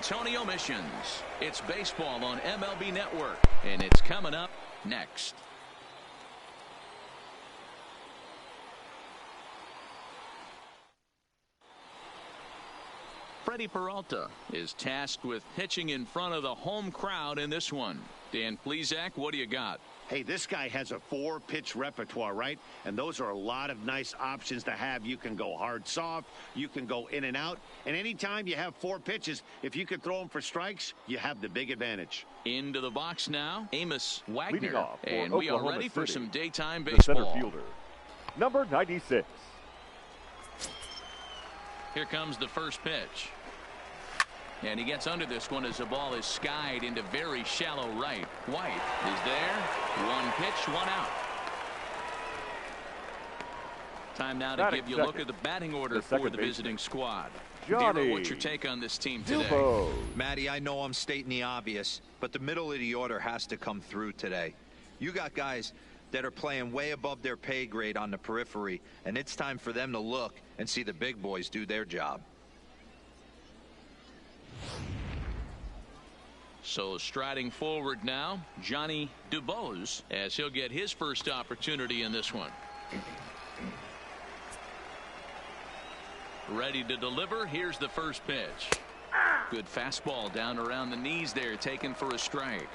Antonio Missions. It's baseball on MLB Network, and it's coming up next. Freddie Peralta is tasked with pitching in front of the home crowd in this one. Dan Plesac, what do you got? Hey, this guy has a 4-pitch repertoire, right? And those are a lot of nice options to have. You can go hard, soft. You can go in and out. And anytime you have 4 pitches, if you can throw them for strikes, you have the big advantage. Into the box now, Amos Leading Wagner. off for And we are Oklahoma ready for City, some daytime the baseball. center fielder, number 96. Here comes the first pitch. And he gets under this one as the ball is skied into very shallow right. White is there. 1 pitch, 1 out. Time now to Batting give you a second. look at the batting order The for the baseman, visiting squad. Johnny Dero, what's your take on this team today? Dubose. Matty, I know I'm stating the obvious, but the middle of the order has to come through today. You got guys that are playing way above their pay grade on the periphery, and it's time for them to look and see the big boys do their job. So striding forward now, Johnny Dubose, as he'll get his first opportunity in this one. Ready to deliver. Here's the first pitch. Good fastball down around the knees there, taken for a strike.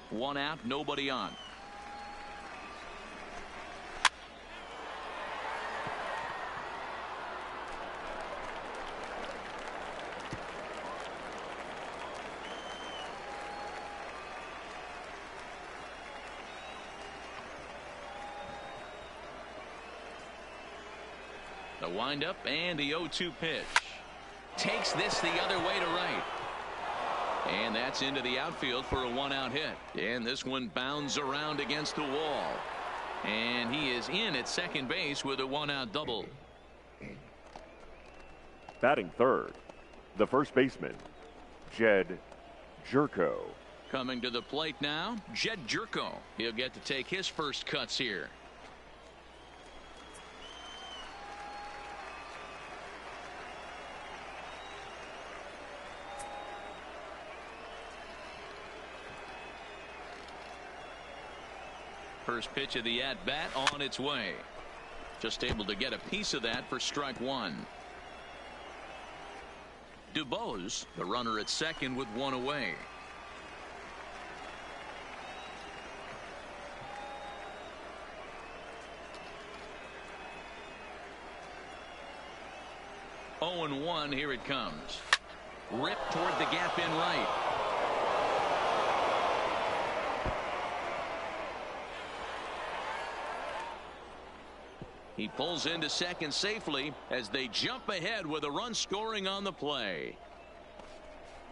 One out, nobody on. The windup and the 0-2 pitch. Takes this the other way to right. And that's into the outfield for a 1-out hit. And this one bounds around against the wall. And he is in at second base with a 1-out double. Batting third, the first baseman, Jed Jerko. Coming to the plate now, Jed Jerko. He'll get to take his first cuts here. First pitch of the at-bat on its way. Just able to get a piece of that for strike 1. Dubose, the runner at second with 1 away. Oh and 1, here it comes. Ripped toward the gap in right. He pulls into second safely as they jump ahead with a run scoring on the play.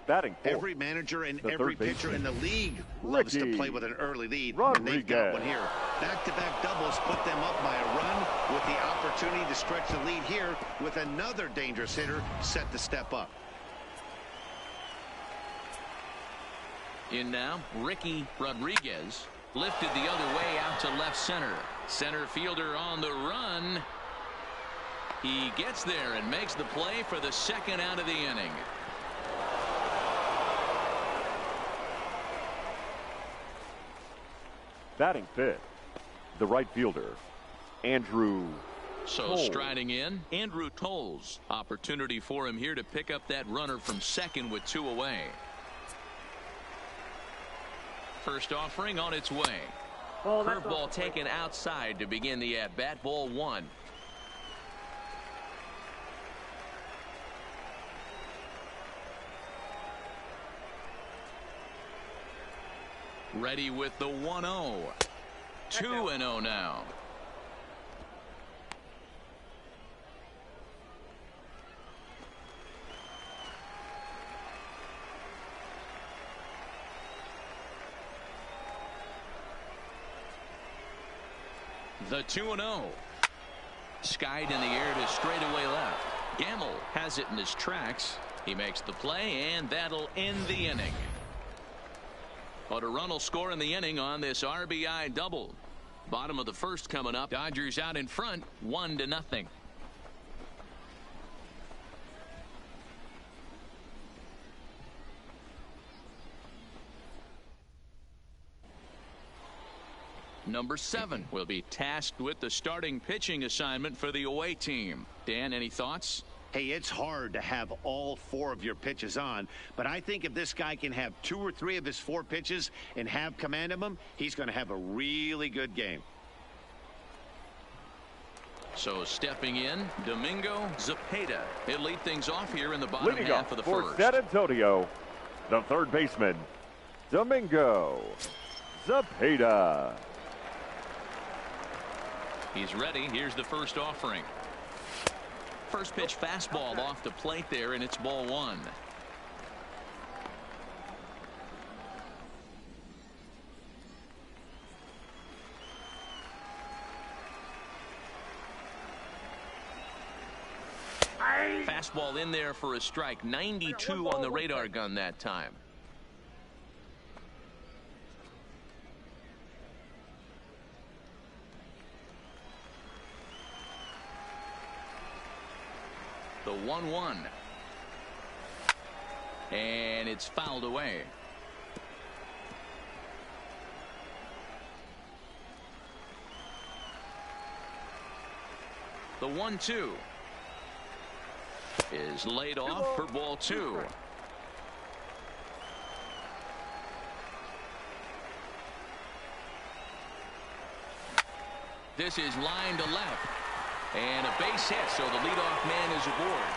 Batting fourth, Every manager and the every third pitcher in baseman, the league loves to Ricky play with an early lead, Rodriguez. and they've got one here. Back-to-back doubles put them up by a run with the opportunity to stretch the lead here with another dangerous hitter set to step up. In now, Ricky Rodriguez. Lifted the other way out to left center. Center fielder on the run. He gets there and makes the play for the second out of the inning. batting fifth, the right fielder, Andrew So Toles. striding in, Andrew Toles. Opportunity for him here to pick up that runner from second with 2 away. First offering on its way. Curveball taken outside to begin the at-bat. Ball 1. Ready with the 1-0. 2-0 now. The 2-0. Skied in the air to straightaway left. Gamble has it in his tracks. He makes the play, and that'll end the inning. But a run will score in the inning on this RBI double. Bottom of the first coming up. Dodgers out in front, 1-0. Number 7 will be tasked with the starting pitching assignment for the away team. Dan, any thoughts? Hey, it's hard to have all 4 of your pitches on, but I think if this guy can have 2 or 3 of his 4 pitches and have command of them, he's going to have a really good game. So stepping in, Domingo Zepeda. He'll lead things off here in the bottom Leading half off of the for first. San Antonio, the third baseman, Domingo Zepeda. He's ready. Here's the first offering. First pitch fastball off the plate there, and it's ball 1. Fastball in there for a strike. 92 on the radar gun that time. The 1-1. And it's fouled away. The 1-2 is laid off for ball 2. This is line to left. And a base hit, so the leadoff man is aboard.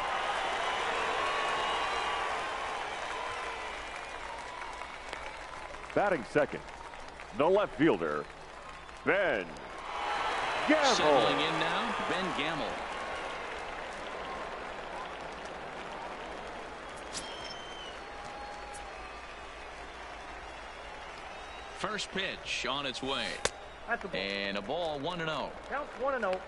Batting second, the left fielder, Ben Gamble. Settling in now, Ben Gamble. First pitch on its way. And a ball 1-0. Counts 1-0.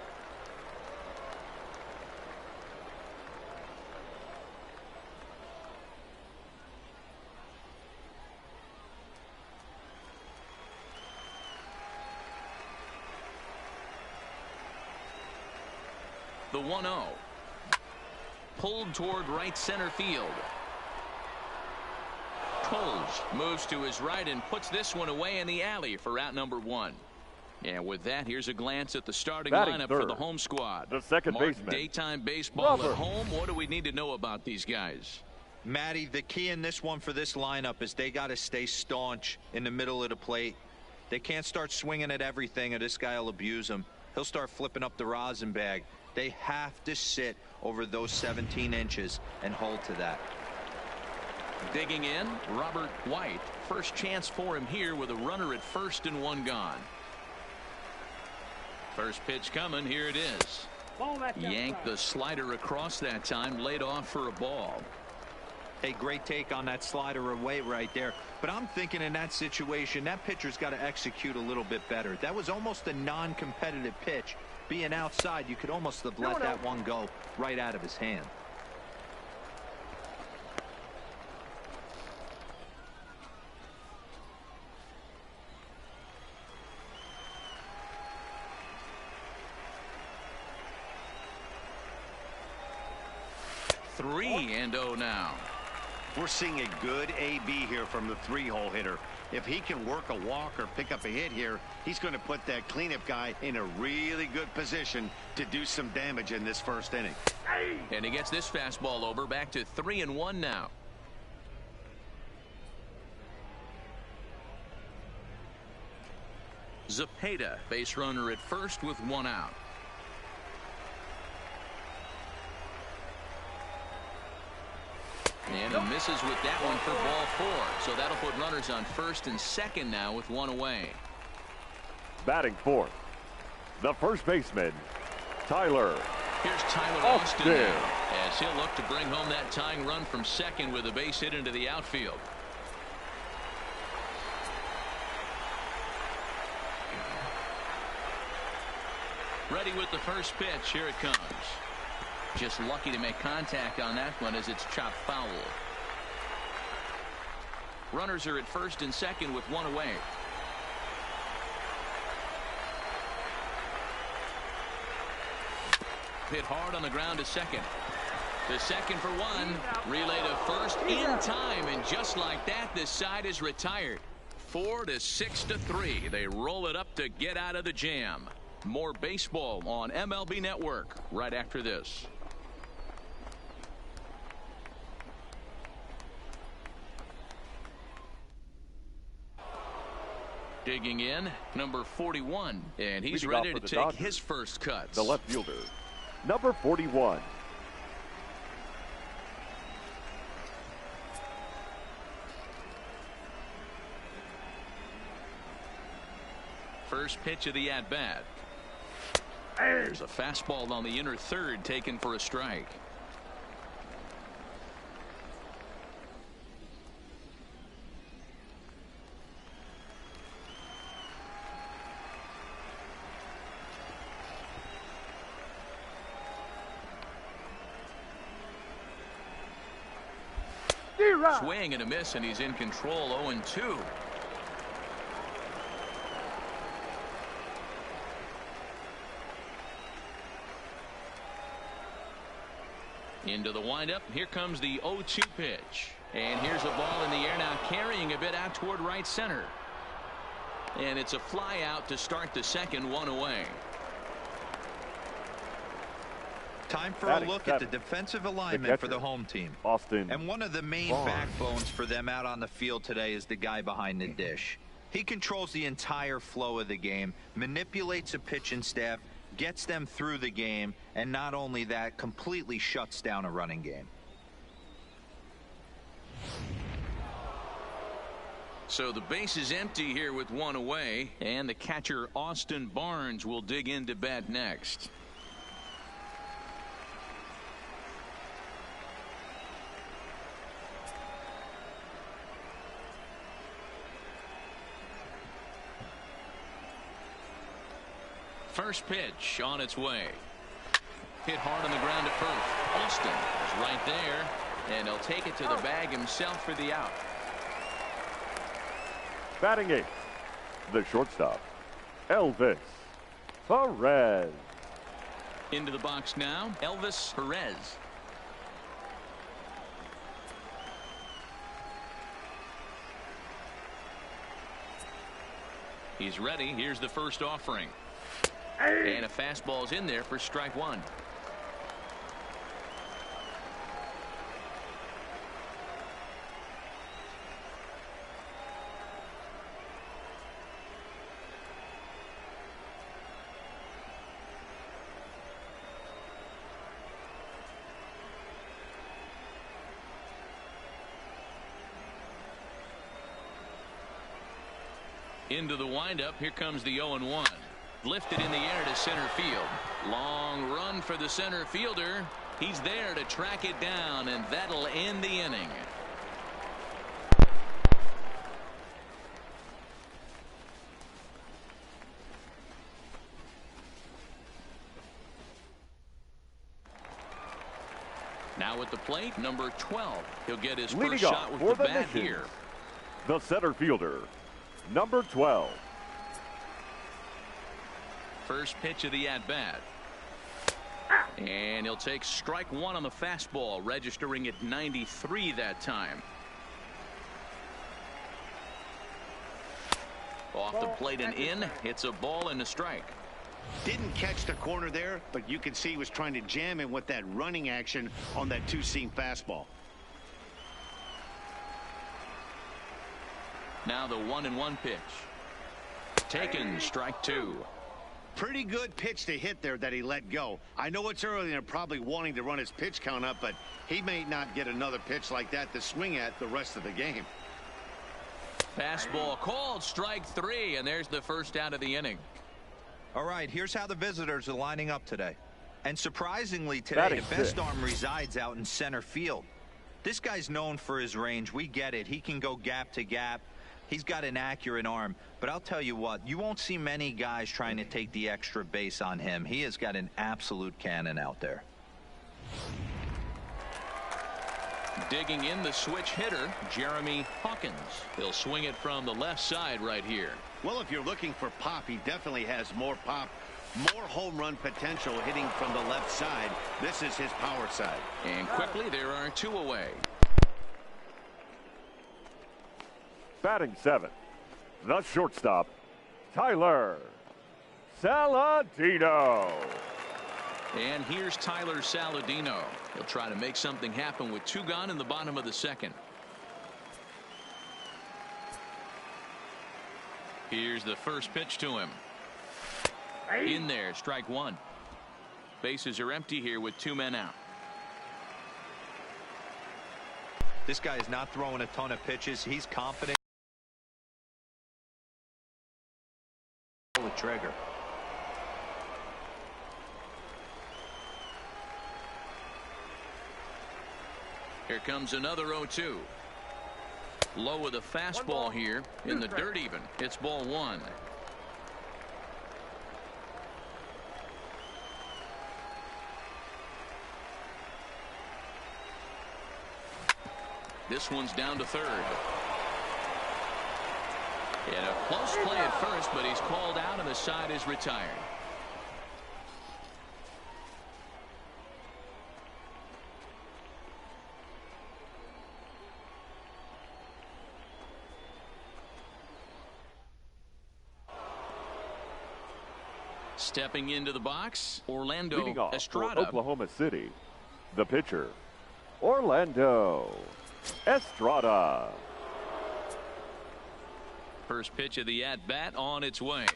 The 1-0. Pulled toward right center field. Coles moves to his right and puts this one away in the alley for out number 1. And with that, here's a glance at the starting lineup for the home squad. The second baseman. Daytime baseball at home. What do we need to know about these guys? Matty, the key in this one for this lineup is they got to stay staunch in the middle of the plate. They can't start swinging at everything or this guy will abuse them. He'll start flipping up the rosin bag. They have to sit over those 17 inches and hold to that. Digging in, Robert White. First chance for him here with a runner at first and 1 gone. First pitch coming. Here it is. Yanked the slider across that time. Laid off for a ball. A great take on that slider away right there. But I'm thinking in that situation, that pitcher's got to execute a little bit better. That was almost a non-competitive pitch. Being outside, you could almost have let that one go right out of his hand. Three and 0 now. We're seeing a good AB here from the 3-hole hitter. If he can work a walk or pick up a hit here, he's going to put that cleanup guy in a really good position to do some damage in this first inning. And he gets this fastball over. Back to 3-1 now. Zepeda, base runner at first with 1 out. And he misses with that one for ball 4. So that'll put runners on first and second now with 1 away. Batting fourth, the first baseman, Tyler. Here's Tyler Austin now, as he'll look to bring home that tying run from second with a base hit into the outfield. Ready with the first pitch. Here it comes. Just lucky to make contact on that one as it's chopped foul. Runners are at first and second with one away. Hit hard on the ground to second. The second for one. Relay to first in time, and just like that, this side is retired. 4-6-3. They roll it up to get out of the jam. More baseball on MLB Network right after this. Digging in, number 41, and he's ready to take his first cuts. The left fielder, number 41. First pitch of the at-bat. There's a fastball on the inner third taken for a strike. Swing and a miss, and he's in control. 0-2. Into the windup. Here comes the 0-2 pitch. And here's a ball in the air now, carrying a bit out toward right center. And it's a fly out to start the second, one away. Time for a look at the defensive alignment for the home team. Austin. And one of the main backbones for them out on the field today is the guy behind the dish. He controls the entire flow of the game, manipulates a pitching staff, gets them through the game, and not only that, completely shuts down a running game. So the base is empty here with one away, and the catcher Austin Barnes will dig into bat next. First pitch on its way. Hit hard on the ground at first. Austin is right there, and he'll take it to the bag himself for the out. Batting eighth, the shortstop, Elvis Perez. Into the box now, Elvis Perez. He's ready. Here's the first offering. And a fastball is in there for strike one. Into the windup. Here comes the 0-1. Lifted in the air to center field. Long run for the center fielder. He's there to track it down, and that'll end the inning. Now at the plate, number 12. He'll get his first shot with the bat here. The center fielder, number 12. First pitch of the at-bat. And he'll take strike one on the fastball, registering at 93 that time. Off the plate and in. It's a ball and a strike. Didn't catch the corner there, but you can see he was trying to jam him with that running action on that two-seam fastball. Now the 1-1 pitch. Taken, strike two. Pretty good pitch to hit there that he let go. I know it's early and they're probably wanting to run his pitch count up, but he may not get another pitch like that to swing at the rest of the game. Fastball called, strike three, and there's the first out of the inning. All right, here's how the visitors are lining up today. And surprisingly today, the best arm resides out in center field. This guy's known for his range. We get it. He can go gap to gap. He's got an accurate arm, but I'll tell you what, you won't see many guys trying to take the extra base on him. He has got an absolute cannon out there. Digging in the switch hitter, Jeremy Hawkins. He'll swing it from the left side right here. Well, if you're looking for pop, he definitely has more pop, more home run potential hitting from the left side. This is his power side. And quickly, there are 2 away. Batting 7th, the shortstop, Tyler Saladino. And here's Tyler Saladino. He'll try to make something happen with 2 gone in the bottom of the 2nd. Here's the first pitch to him. In there, strike 1. Bases are empty here with 2 men out. This guy is not throwing a ton of pitches. He's confident. The trigger. Here comes another 0-2. Low with a fastball here in the dirt even. It's ball 1. This one's down to 3rd. And a close play at first, but he's called out and the side is retired. Stepping into the box, Orlando Leading off Estrada. for Oklahoma City, the pitcher, Orlando Estrada. First pitch of the at-bat on its way.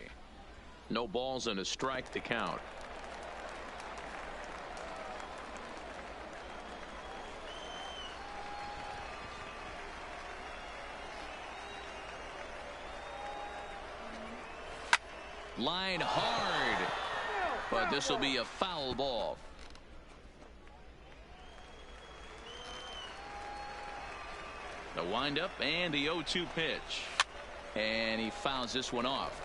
No balls and a strike to count. Line hard, but this will be a foul ball. The windup and the 0-2 pitch. And he fouls this one off.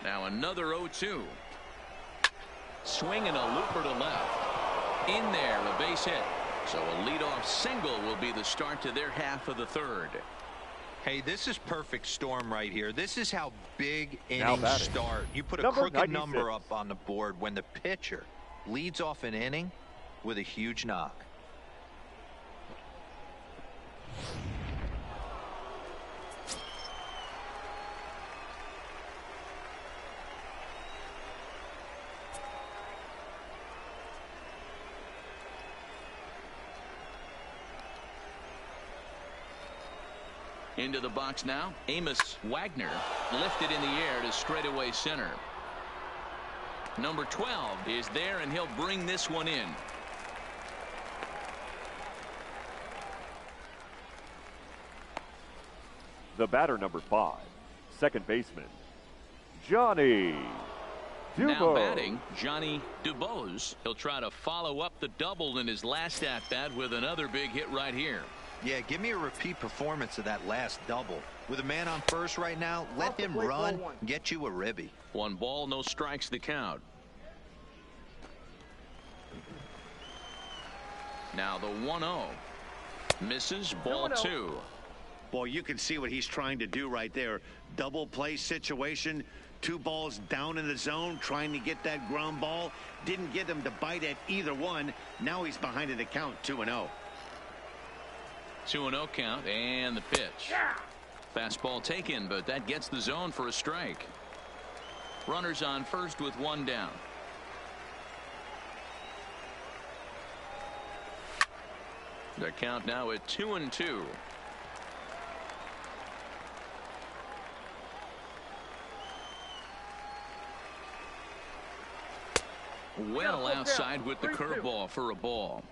Now another 0-2. Swinging a looper to left. In there, a base hit. So a leadoff single will be the start to their half of the 3rd. Hey, this is perfect storm right here. This is how big innings start. You put a crooked 96. number up on the board when the pitcher leads off an inning with a huge knock. Into the box now. Amos Wagner lifted in the air to straightaway center. Number 12 is there, and he'll bring this one in. The batter, number 5, second baseman, Johnny Dubose. Now batting, Johnny Dubose. He'll try to follow up the double in his last at-bat with another big hit right here. Yeah, give me a repeat performance of that last double. With a man on first right now, let him run, get you a ribby. 1 ball, no strikes to count. Now the 1-0. Misses, ball 2. Boy, you can see what he's trying to do right there. Double play situation. 2 balls down in the zone, trying to get that ground ball. Didn't get him to bite at either one. Now he's behind in the count, 2-0. 2-0 count, and the pitch. Fastball taken, but that gets the zone for a strike. Runners on first with 1 down. The count now at 2-2. Well outside with the curveball for a ball.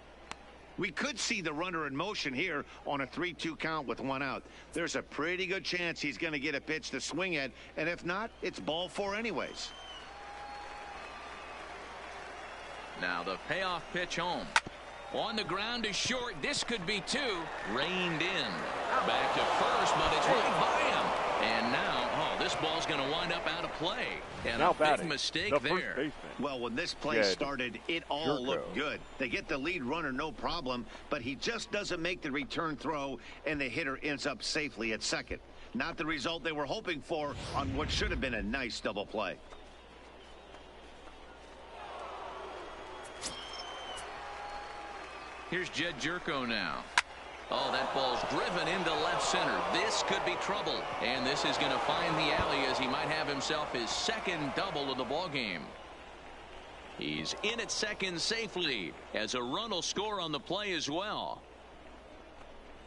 We could see the runner in motion here on a 3-2 count with 1 out. There's a pretty good chance he's going to get a pitch to swing at, and if not, it's ball 4 anyways. Now the payoff pitch home. On the ground is short. This could be two. Reined in. Back to first, but it's right by him. And now, this ball's going to wind up out of play. And now a big mistake there. Well, when this play started, it all looked good. They get the lead runner, no problem, but he just doesn't make the return throw, and the hitter ends up safely at second. Not the result they were hoping for on what should have been a nice double play. Here's Jed Jerko now. Oh, that ball's driven into left center. This could be trouble. And this is going to find the alley as he might have himself his second double of the ballgame. He's in at second safely as a run will score on the play as well.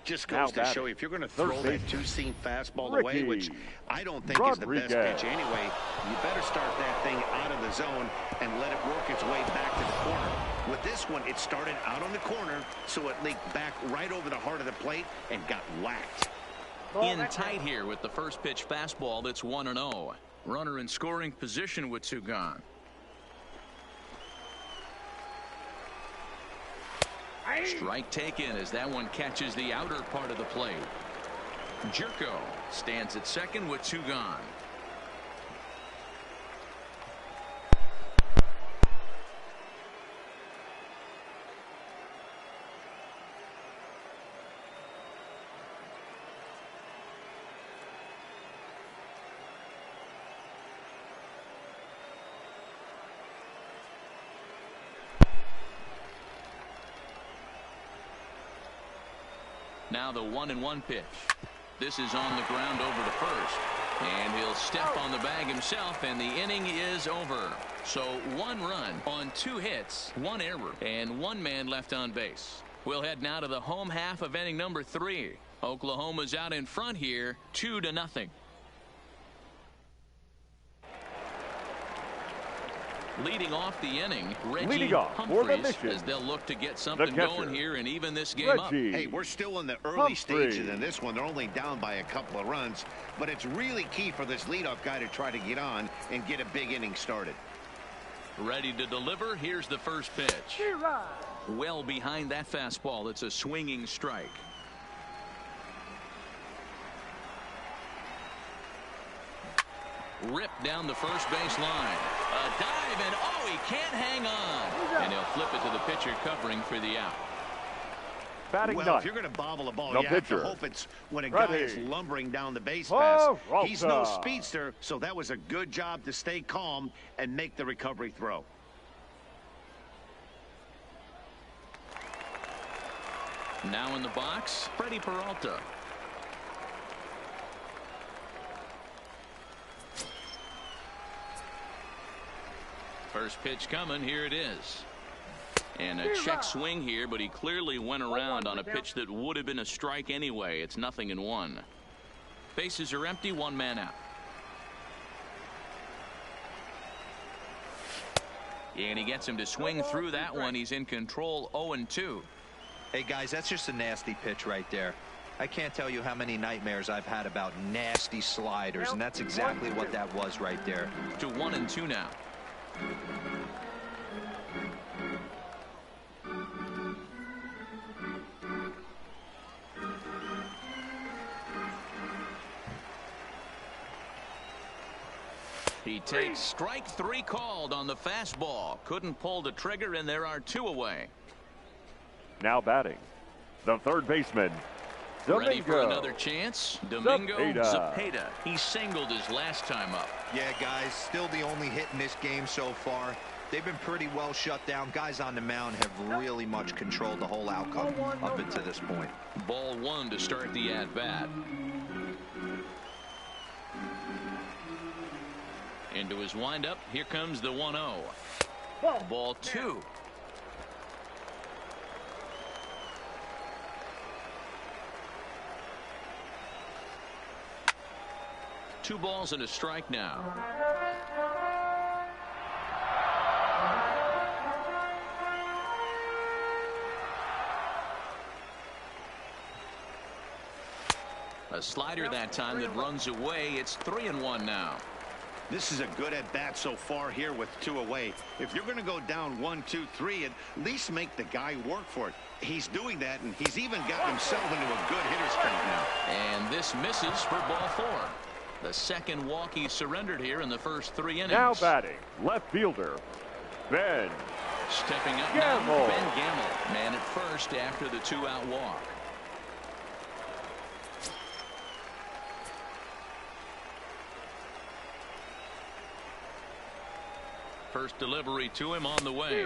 Just goes to show you, if you're going to throw that two-seam fastball away, which I don't think is the best pitch anyway, you better start that thing out of the zone and let it work its way back to the corner. With this one, it started out on the corner, so it leaked back right over the heart of the plate and got whacked. In tight here with the first pitch fastball that's 1-0. Runner in scoring position with two gone. Strike taken as that one catches the outer part of the plate. Jerko stands at second with two gone. Now the 1-1 pitch. This is on the ground over to first. And he'll step on the bag himself, and the inning is over. So 1 run on 2 hits, 1 error, and 1 man left on base. We'll head now to the home half of inning number 3. Oklahoma's out in front here, 2-0. Leading off the inning, Reggie Humphreys, as they'll look to get something going here and even this game up. Hey, we're still in the early stages in this one. They're only down by a couple of runs, but it's really key for this leadoff guy to try to get on and get a big inning started. Ready to deliver. Here's the first pitch. Well behind that fastball. It's a swinging strike. Ripped down the first base line. A dive, and he can't hang on. And he'll flip it to the pitcher covering for the out. Well, if you're going to bobble a ball, you have to hope it's when a guy is lumbering down the base pass. He's no speedster, so that was a good job to stay calm and make the recovery throw. Now in the box, Freddie Peralta. First pitch coming. Here it is. And a check swing here, but he clearly went around on a pitch that would have been a strike anyway. It's 0-1. Bases are empty, 1 man out. And he gets him to swing through that one. He's in control, 0-2. Hey, guys, that's just a nasty pitch right there. I can't tell you how many nightmares I've had about nasty sliders, and that's exactly what that was right there. To 1-2 now. He takes strike 3 called on the fastball. Couldn't pull the trigger, and there are 2 away. Now batting, the third baseman, Domingo. Ready for another chance? Domingo Zepeda. He singled his last time up. Yeah, guys, still the only hit in this game so far. They've been pretty well shut down. Guys on the mound have really much controlled the whole outcome up until this point. Ball 1 to start the at-bat. Into his windup. Here comes the 1-0. Ball 2. Two balls and a strike now. A slider that time that runs away. It's 3-1 now. This is a good at-bat so far here with 2 away. If you're going to go down 1, 2, 3, at least make the guy work for it. He's doing that, and he's even gotten himself into a good hitter's count now. And this misses for ball 4. The second walk he surrendered here in the first 3 innings. Now batting, left fielder, Ben. Stepping up Gamble. now, Ben Gamble. Man at first after the 2-out walk. First delivery to him on the way.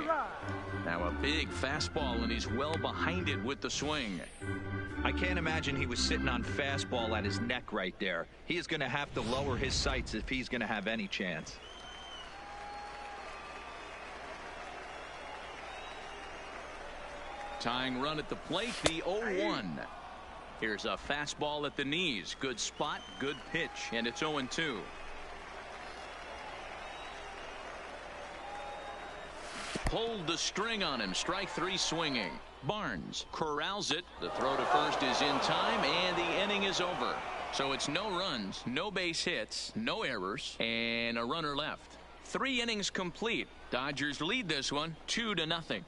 Now a big fastball, and he's well behind it with the swing. I can't imagine he was sitting on fastball at his neck right there. He is going to have to lower his sights if he's going to have any chance. Tying run at the plate, the 0-1. Here's a fastball at the knees. Good spot, good pitch, and it's 0-2. Pulled the string on him. Strike 3 swinging. Barnes corrals it. The throw to first is in time, and the inning is over. So it's no runs, no base hits, no errors, and a runner left. 3 innings complete. Dodgers lead this one 2-0.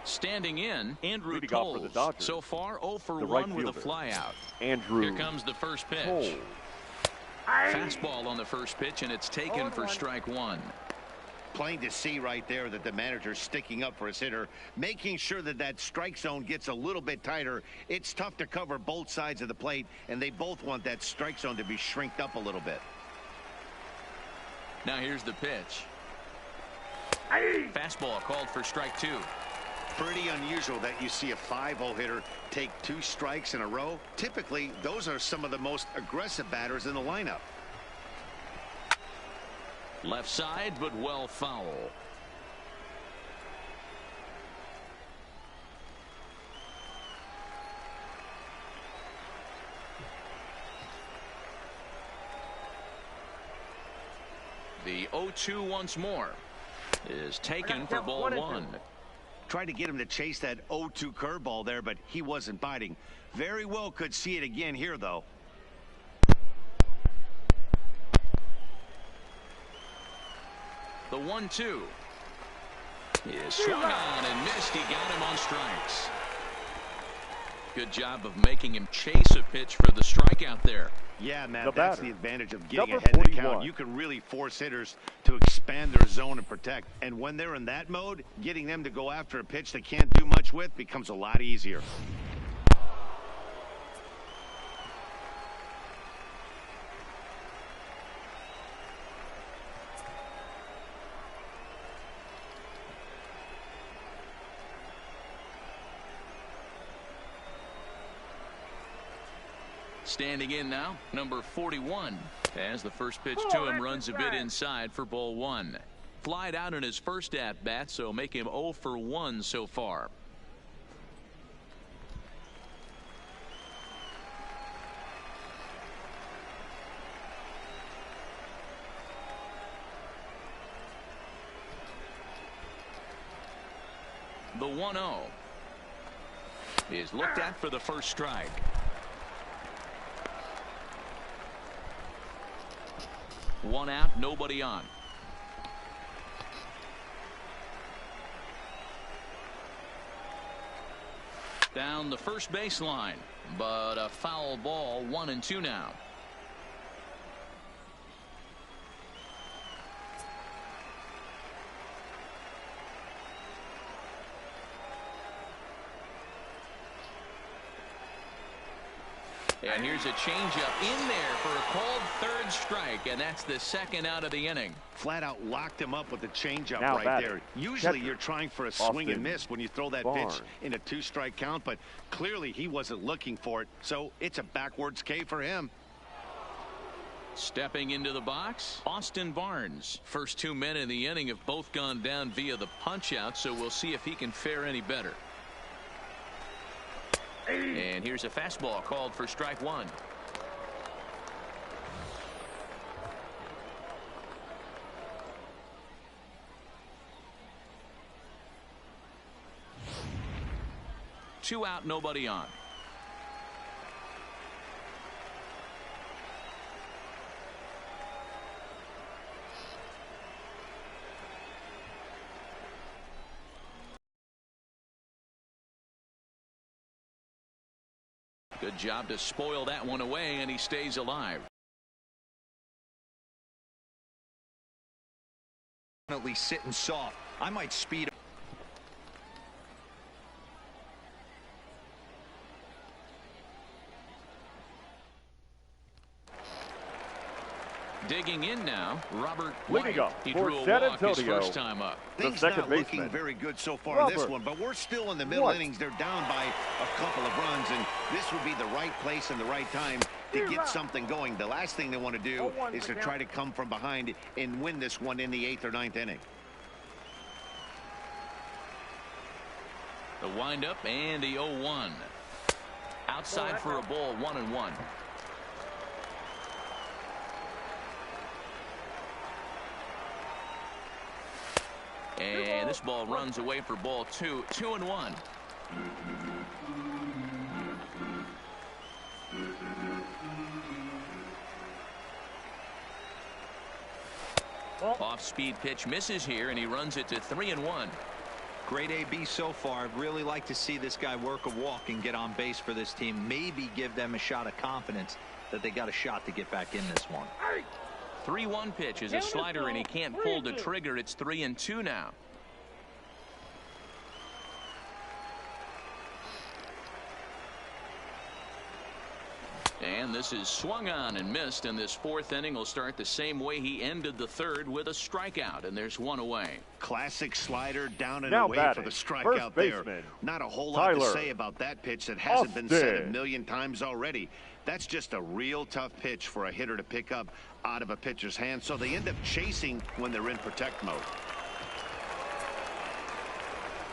Standing in, Andrew Toles. So far 0 for 1 with a flyout. Andrew. Here comes the first pitch. Toles. Fastball on the first pitch, and it's taken for strike 1. Plain to see right there that the manager's sticking up for his hitter, making sure that that strike zone gets a little bit tighter. It's tough to cover both sides of the plate, and they both want that strike zone to be shrinked up a little bit. Now here's the pitch. Fastball called for strike 2. Pretty unusual that you see a 5-0 hitter take 2 strikes in a row. Typically, those are some of the most aggressive batters in the lineup. Left side, but well foul. The 0-2 once more is taken for ball 1. Tried to get him to chase that 0-2 curveball there, but he wasn't biting. Very well could see it again here, though. The 1-2 is swung on and missed. He got him on strikes. Good job of making him chase a pitch for the strikeout there. Yeah, Matt, that's the advantage of getting Number ahead of the 41. count. You can really force hitters to expand their zone and protect. And when they're in that mode, getting them to go after a pitch they can't do much with becomes a lot easier. Standing in now, number 41. As the first pitch to him runs a bit inside for ball 1. Flied out in his first at-bat, so make him 0 for 1 so far. The 1-0 is looked at for the first strike. One out, nobody on. Down the first baseline, but a foul ball. 1-2 now. And here's a changeup in there for a called third strike, and that's the second out of the inning. Flat out locked him up with the changeup Now right batting, there. Usually catcher, you're trying for a swing and Austin miss when you throw that Barnes. pitch in a 2-strike count, but clearly he wasn't looking for it, so it's a backwards K for him. Stepping into the box, Austin Barnes. First 2 men in the inning have both gone down via the punch-out, so we'll see if he can fare any better. And here's a fastball called for strike 1. Two out, nobody on. Good job to spoil that one away, and he stays alive. Definitely sitting soft. I might speed up. Digging in now, Robert Leading White. up He for drew a San walk his Antonio, first time up. Things second not baseman, looking very good so far in this Robert one, but we're still in the middle White. innings. They're down by a couple of runs, and this would be the right place and the right time to get something going. The last thing they want to do is to try to come from behind and win this one in the 8th or 9th inning. The windup and the 0-1. Outside for a ball, 1-1. And this ball runs away for ball 2, 2-1. Off-speed pitch misses here, and he runs it to 3-1. Great AB so far. I'd really like to see this guy work a walk and get on base for this team. Maybe give them a shot of confidence that they got a shot to get back in this one. 3-1 pitch is a slider, and he can't pull the trigger. It's 3-2 now. And this is swung on and missed, and this 4th inning will start the same way he ended the 3rd, with a strikeout, and there's one away. Classic slider down and Now away batting, for the strikeout there. Not a whole lot to say about that pitch that hasn't been said a million times already. That's just a real tough pitch for a hitter to pick up out of a pitcher's hand, so they end up chasing when they're in protect mode.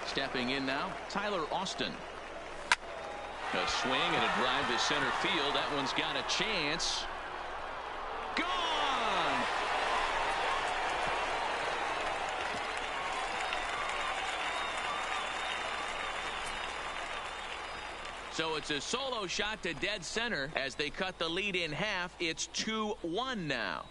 Stepping in now, Tyler Austin. A swing and a drive to center field. That one's got a chance. Gone! So it's a solo shot to dead center as they cut the lead in half. It's 2-1 now.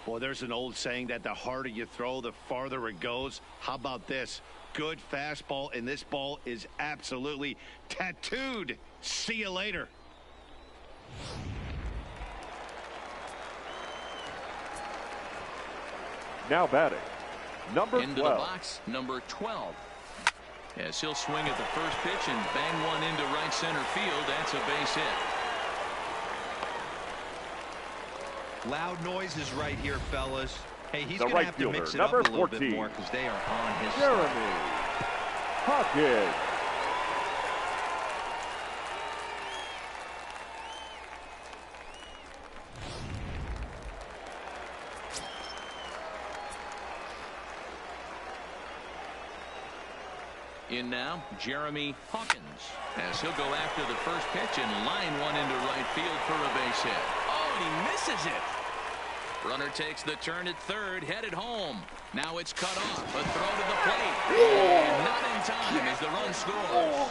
Well, there's an old saying that the harder you throw, the farther it goes. How about this? Good fastball, and this ball is absolutely tattooed. See you later. Now batting, number into 12. the box, number 12. As he'll swing at the first pitch and bang one into right center field. That's a base hit. Loud noises right here, fellas. Hey, he's The going right to have to fielder, mix it up a number little bit 14, more because they are on his Jeremy stuff. Hawkins. In now, Jeremy Hawkins, as he'll go after the first pitch and line one into right field for a base hit. Oh, and he misses it. Runner takes the turn at third, headed home. Now it's cut off. A throw to the plate. And not in time as the run scores.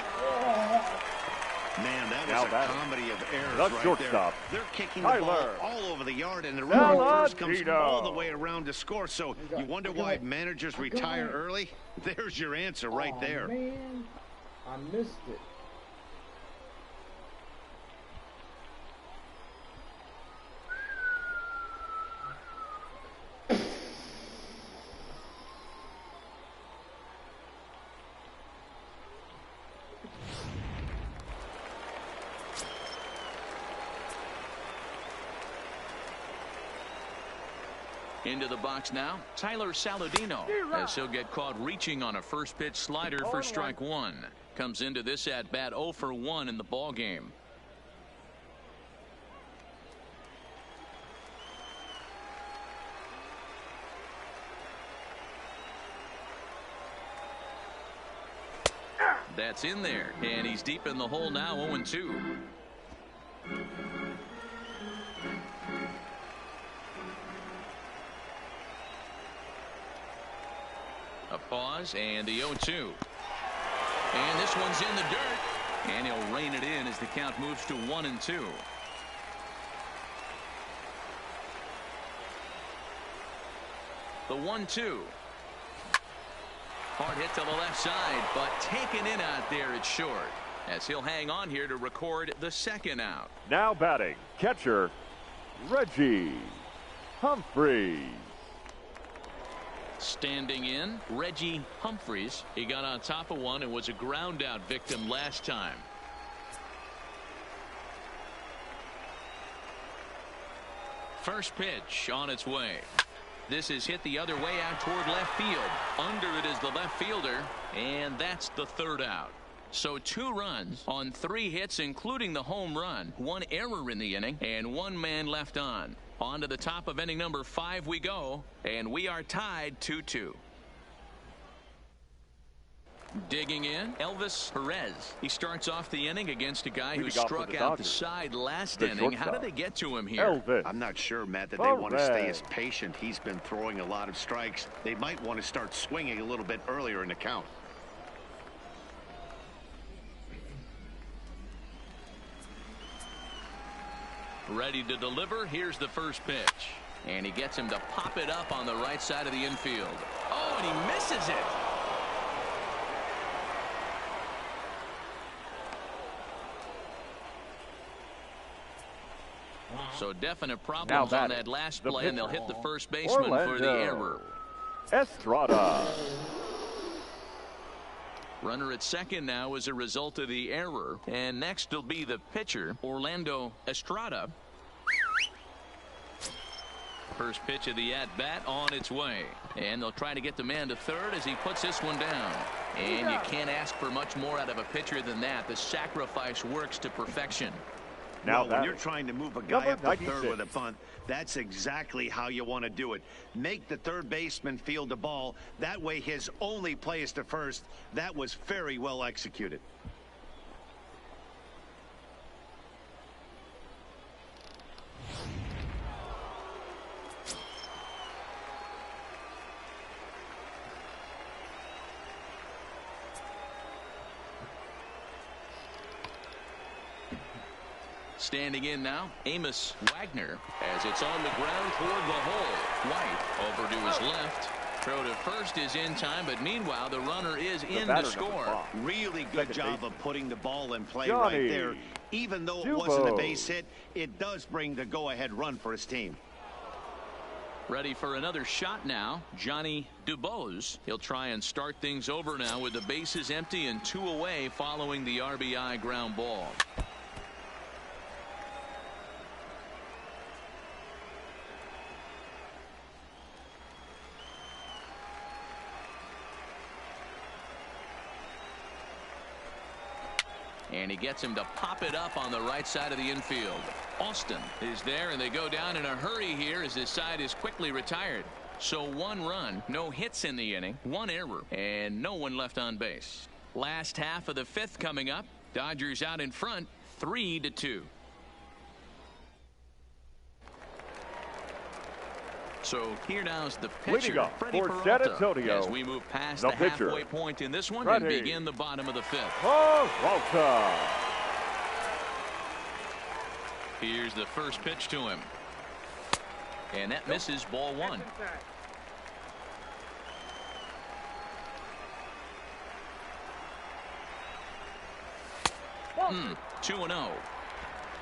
Man, that was a comedy of errors That's right shortstop, there. They're kicking the ball Tyler all over the yard, and the runner first comes Saladino. all the way around to score. So you wonder why managers retire early? There's your answer right there. Man, I missed it. Into the box now, Tyler Saladino, as he'll get caught reaching on a first pitch slider for strike one. Comes into this at bat 0 for 1 in the ball game. That's in there, and he's deep in the hole now, 0-2. A pause and the 0-2. And this one's in the dirt, and he'll rein it in as the count moves to 1-2. The 1-2. Hard hit to the left side, but taken in out there, it's short, as he'll hang on here to record the second out. Now batting, catcher, Reggie Humphreys. Standing in, Reggie Humphreys. He got on top of one and was a ground out victim last time. First pitch on its way. This is hit the other way out toward left field. Under it is the left fielder, and that's the third out. So 2 runs on 3 hits, including the home run. 1 error in the inning, and 1 man left on. On to the top of inning number 5 we go, and we are tied 2-2. Digging in, Elvis Perez. He starts off the inning against a guy who struck out the side last inning. How did they get to him here? Elvis. I'm not sure, Matt, that they want to stay as patient. He's been throwing a lot of strikes. They might want to start swinging a little bit earlier in the count. Ready to deliver. Here's the first pitch. And he gets him to pop it up on the right side of the infield. Oh, and he misses it. So definite problems on that last play, and they'll hit the first baseman for the error. Estrada. Runner at second now as a result of the error. And next will be the pitcher, Orlando Estrada. First pitch of the at-bat on its way. And they'll try to get the man to third as he puts this one down. And you can't ask for much more out of a pitcher than that. The sacrifice works to perfection. Now, when you're trying to move a guy up to third with a bunt, that's exactly how you want to do it. Make the third baseman field the ball. That way his only play is to first. That was very well executed. Standing in now, Amos Wagner, as it's on the ground toward the hole. White over to his left. Throw to first is in time, but meanwhile the runner is in to score. Really good job of putting the ball in play right there. Even though it wasn't a base hit, it does bring the go-ahead run for his team. Ready for another shot now, Johnny Dubose. He'll try and start things over now with the bases empty and 2 away following the RBI ground ball. And he gets him to pop it up on the right side of the infield. Austin is there, and they go down in a hurry here as his side is quickly retired. So 1 run, no hits in the inning, 1 error, and no one left on base. Last half of the 5th coming up. Dodgers out in front, 3-2. So here now is the pitcher, Freddie Peralta, as we move past the halfway point in this one and begin the bottom of the 5th. Peralta. Here's the first pitch to him. And that misses, ball 1. Hmm, 2-0.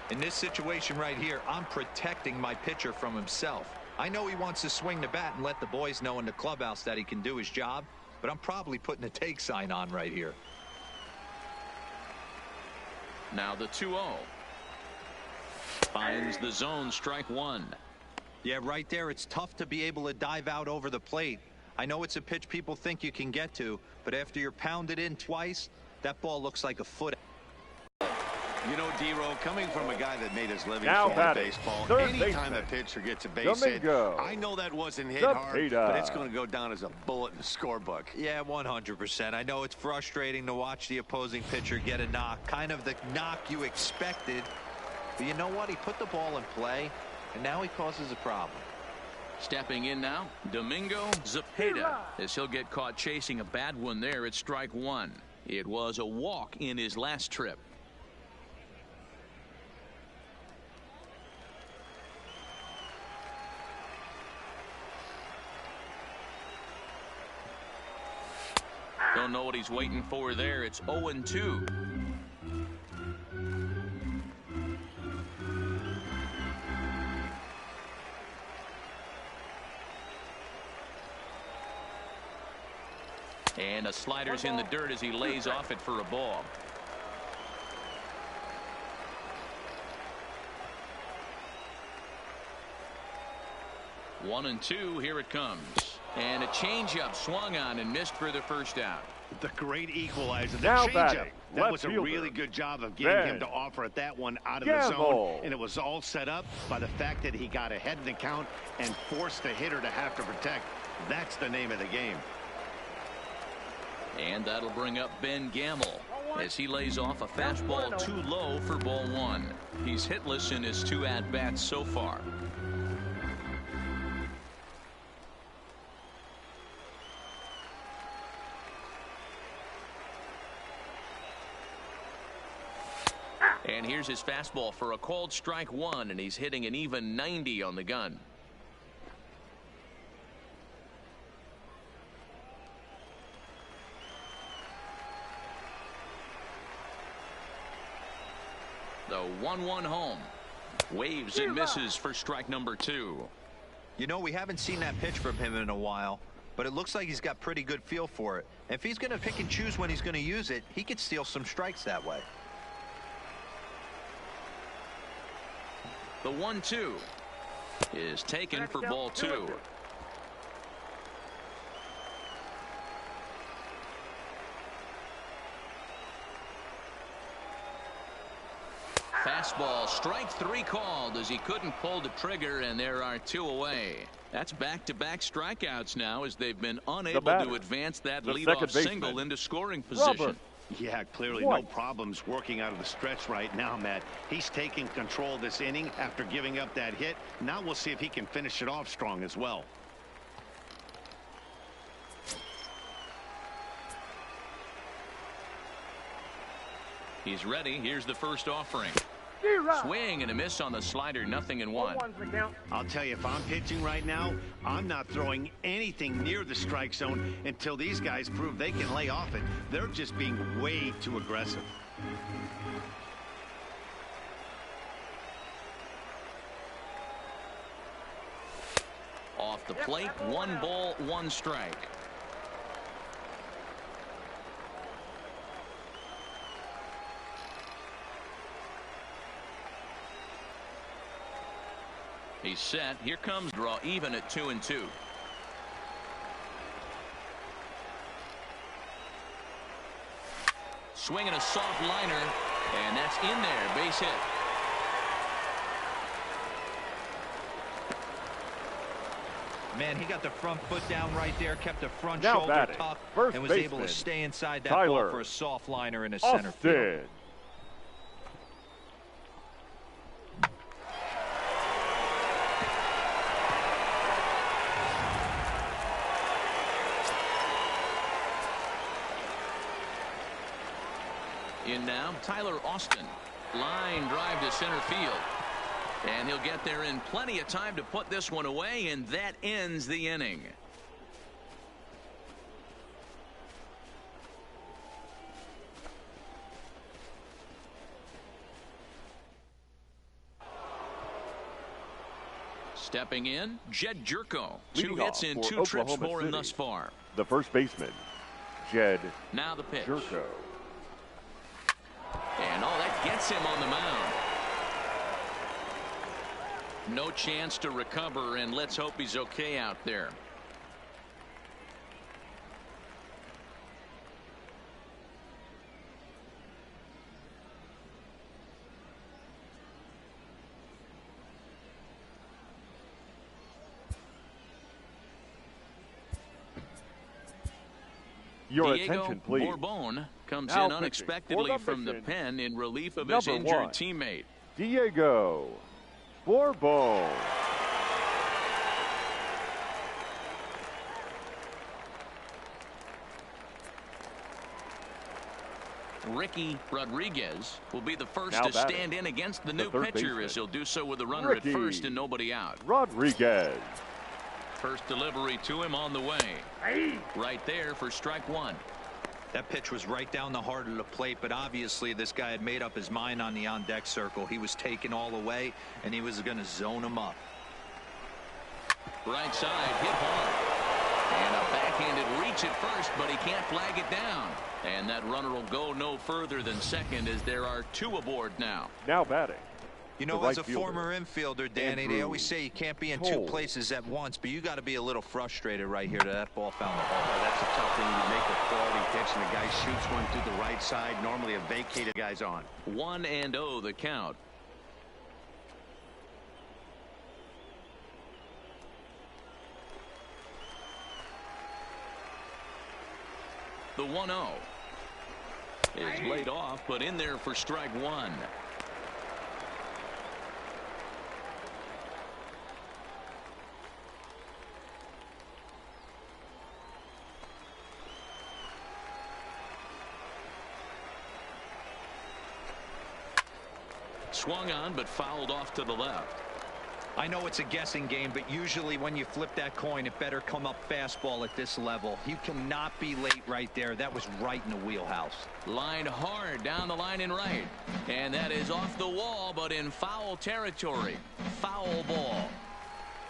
In this situation right here, I'm protecting my pitcher from himself. I know he wants to swing the bat and let the boys know in the clubhouse that he can do his job, but I'm probably putting a take sign on right here. Now the 2-0. Finds the zone, strike 1. Yeah, right there, it's tough to be able to dive out over the plate. I know it's a pitch people think you can get to, but after you're pounded in twice, that ball looks like a foot. You know, D-Row, coming from a guy that made his living playing baseball, anytime a pitcher gets a base hit, I know that wasn't hit hard, but it's going to go down as a bullet in the scorebook. Yeah, 100%. I know it's frustrating to watch the opposing pitcher get a knock, kind of the knock you expected. But you know what? He put the ball in play, and now he causes a problem. Stepping in now, Domingo Zepeda, as he'll get caught chasing a bad one there at strike 1. It was a walk in his last trip. Don't know what he's waiting for there. It's 0-2. And a slider's in the dirt as he lays off it for a ball. One and two, here it comes. And a changeup swung on and missed for the first out. The great equalizer, the Now changeup. batting, That was a fielder, really good job of getting him to offer at that one out of the zone. And it was all set up by the fact that he got ahead in the count and forced the hitter to have to protect. That's the name of the game. And that'll bring up Ben Gamble as he lays off a fastball too low for ball one. He's hitless in his 2 at-bats so far. And here's his fastball for a called strike one, and he's hitting an even 90 on the gun. The 1-1 home. Waves and misses for strike number 2. You know, we haven't seen that pitch from him in a while, but it looks like he's got pretty good feel for it. If he's going to pick and choose when he's going to use it, he could steal some strikes that way. The 1-2 is taken for ball 2. Fastball, strike 3 called as he couldn't pull the trigger, and there are 2 away. That's back-to-back strikeouts now as they've been unable to advance that leadoff single into scoring position. Yeah, clearly no problems working out of the stretch right now, Matt. He's taking control of this inning after giving up that hit. Now we'll see if he can finish it off strong as well. He's ready. Here's the first offering. Swing and a miss on the slider. 0-1. I'll tell you, if I'm pitching right now, I'm not throwing anything near the strike zone until these guys prove they can lay off it. They're just being way too aggressive. Off the plate, 1 ball, 1 strike. He's set. Here comes draw even at 2-2. Swinging a soft liner, and that's in there. Base hit. Man, he got the front foot down right there, kept the front Now shoulder batting, tucked, first and was able to baseman, stay inside that Tyler ball for a soft liner in the center Austin. field. In now, Tyler Austin. Line drive to center field. And he'll get there in plenty of time to put this one away, and that ends the inning. Stepping in, Jed Jerko. 2 hits in 2 trips for him thus far. The first baseman, Jed Now the pitch. Jerko. And that gets him on the mound. No chance to recover, and let's hope he's okay out there. Your Diego attention, please. Bourbon comes Now in pitching unexpectedly for the from the mission, pen in relief of number his injured 1, teammate. Diego Bourbon. Ricky Rodriguez will be the first Now to batting, stand in against the new third pitcher baseman, as he'll do so with a runner Ricky at first and nobody out. Rodriguez. First delivery to him on the way. Right there for strike 1. That pitch was right down the heart of the plate, but obviously this guy had made up his mind on the on-deck circle. He was taken all the way, and he was going to zone him up. Right side, hit hard. And a backhanded reach at first, but he can't flag it down. And that runner will go no further than second as there are two aboard now. Now batting. You know, right as a former infielder, Danny, they always say you can't be in two places at once, but you got to be a little frustrated right here that ball found the hole. Oh, that's a tough thing. You make a quality pitch, and the guy shoots one through the right side. Normally a vacated guy's on. 1-0 the count. The 1-0 is laid off, but in there for strike one. Swung on, but fouled off to the left. I know it's a guessing game, but usually when you flip that coin, it better come up fastball at this level. You cannot be late right there. That was right in the wheelhouse. Line hard down the line and right. And that is off the wall, but in foul territory. Foul ball.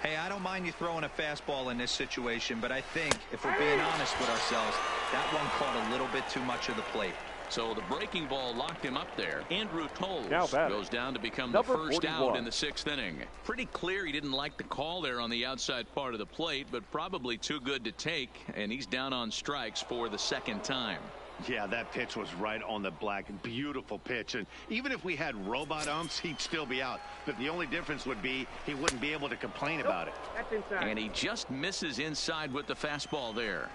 Hey, I don't mind you throwing a fastball in this situation, but I think if we're being honest with ourselves, that one caught a little bit too much of the plate. So the breaking ball locked him up there. Andrew Toles goes down to become Number the first 41. out in the sixth inning. Pretty clear he didn't like the call there on the outside part of the plate, but probably too good to take, and he's down on strikes for the second time. Yeah, that pitch was right on the black. Beautiful pitch. And even if we had robot umps, he'd still be out. But the only difference would be he wouldn't be able to complain about it. That's inside. And he just misses inside with the fastball there.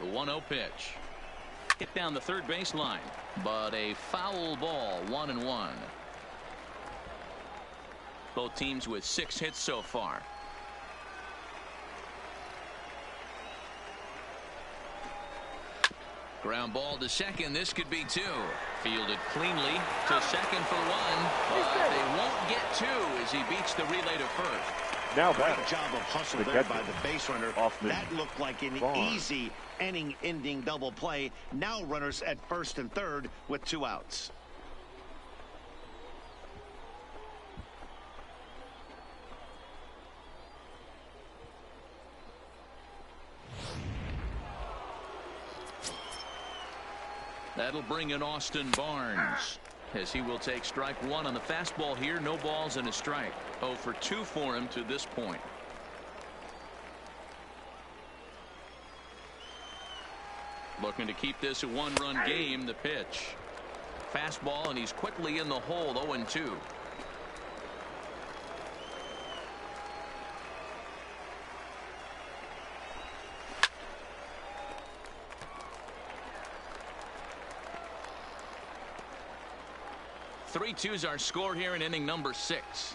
The 1-0 pitch. Hit down the third baseline, but a foul ball, 1-1. Both teams with 6 hits so far. Ground ball to second. This could be 2. Fielded cleanly to second for 1, but they won't get 2 as he beats the relay to first. Now Great batting. job of hustle there by the base runner. That looked like an easy inning-ending double play. Now runners at first and third with 2 outs. That'll bring in Austin Barnes, as he will take strike one on the fastball here. No balls and a strike. 0 for 2 for him to this point. Looking to keep this a one-run game. The pitch. Fastball, and he's quickly in the hole. 0-2. Three-two's our score here in inning number 6.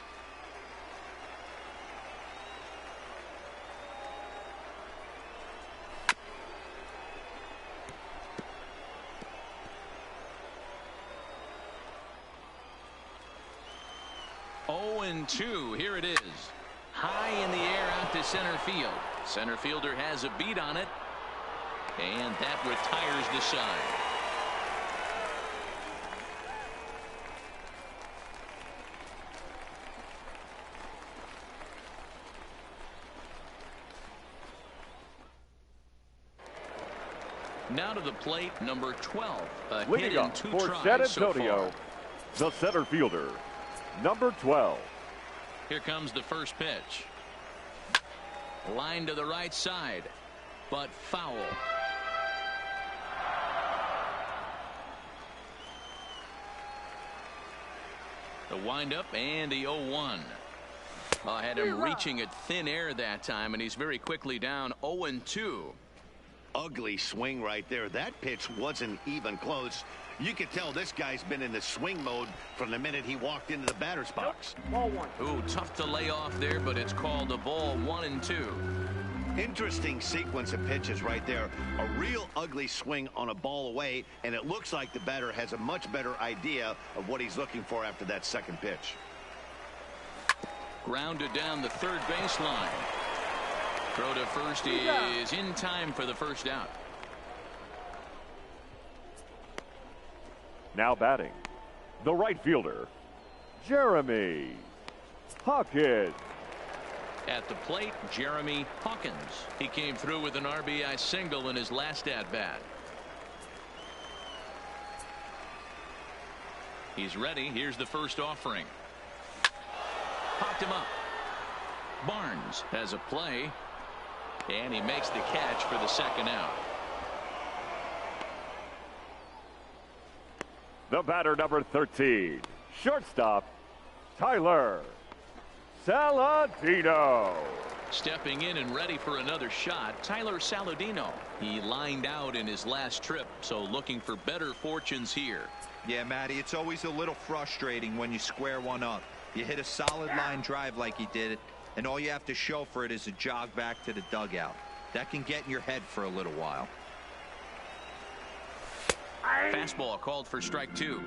And 2. Here it is. High in the air out to center field. Center fielder has a beat on it, and that retires the side. Now to the plate, number 12. A hit Leading in up 2 for tries San so Antonio, far. the center fielder, number 12. Here comes the first pitch. Line to the right side, but foul. The windup and the 0-1. I had him reaching at thin air that time, and he's very quickly down 0-2. Ugly swing right there. That pitch wasn't even close. You could tell this guy's been in the swing mode from the minute he walked into the batter's box. Ball 1. Ooh, tough to lay off there, but it's called a ball. 1-2. Interesting sequence of pitches right there. A real ugly swing on a ball away, and it looks like the batter has a much better idea of what he's looking for after that second pitch. Grounded down the third baseline. Throw to first is in time for the first out. Now batting, the right fielder, Jeremy Hawkins. At the plate, Jeremy Hawkins. He came through with an RBI single in his last at-bat. He's ready. Here's the first offering. Popped him up. Barnes has a play, and he makes the catch for the second out. The batter, number 13, shortstop, Tyler Saladino. Stepping in and ready for another shot, Tyler Saladino. He lined out in his last trip, so looking for better fortunes here. Yeah, Matty, it's always a little frustrating when you square one up. You hit a solid line drive like he did it, and all you have to show for it is a jog back to the dugout. That can get in your head for a little while. Fastball called for strike 2.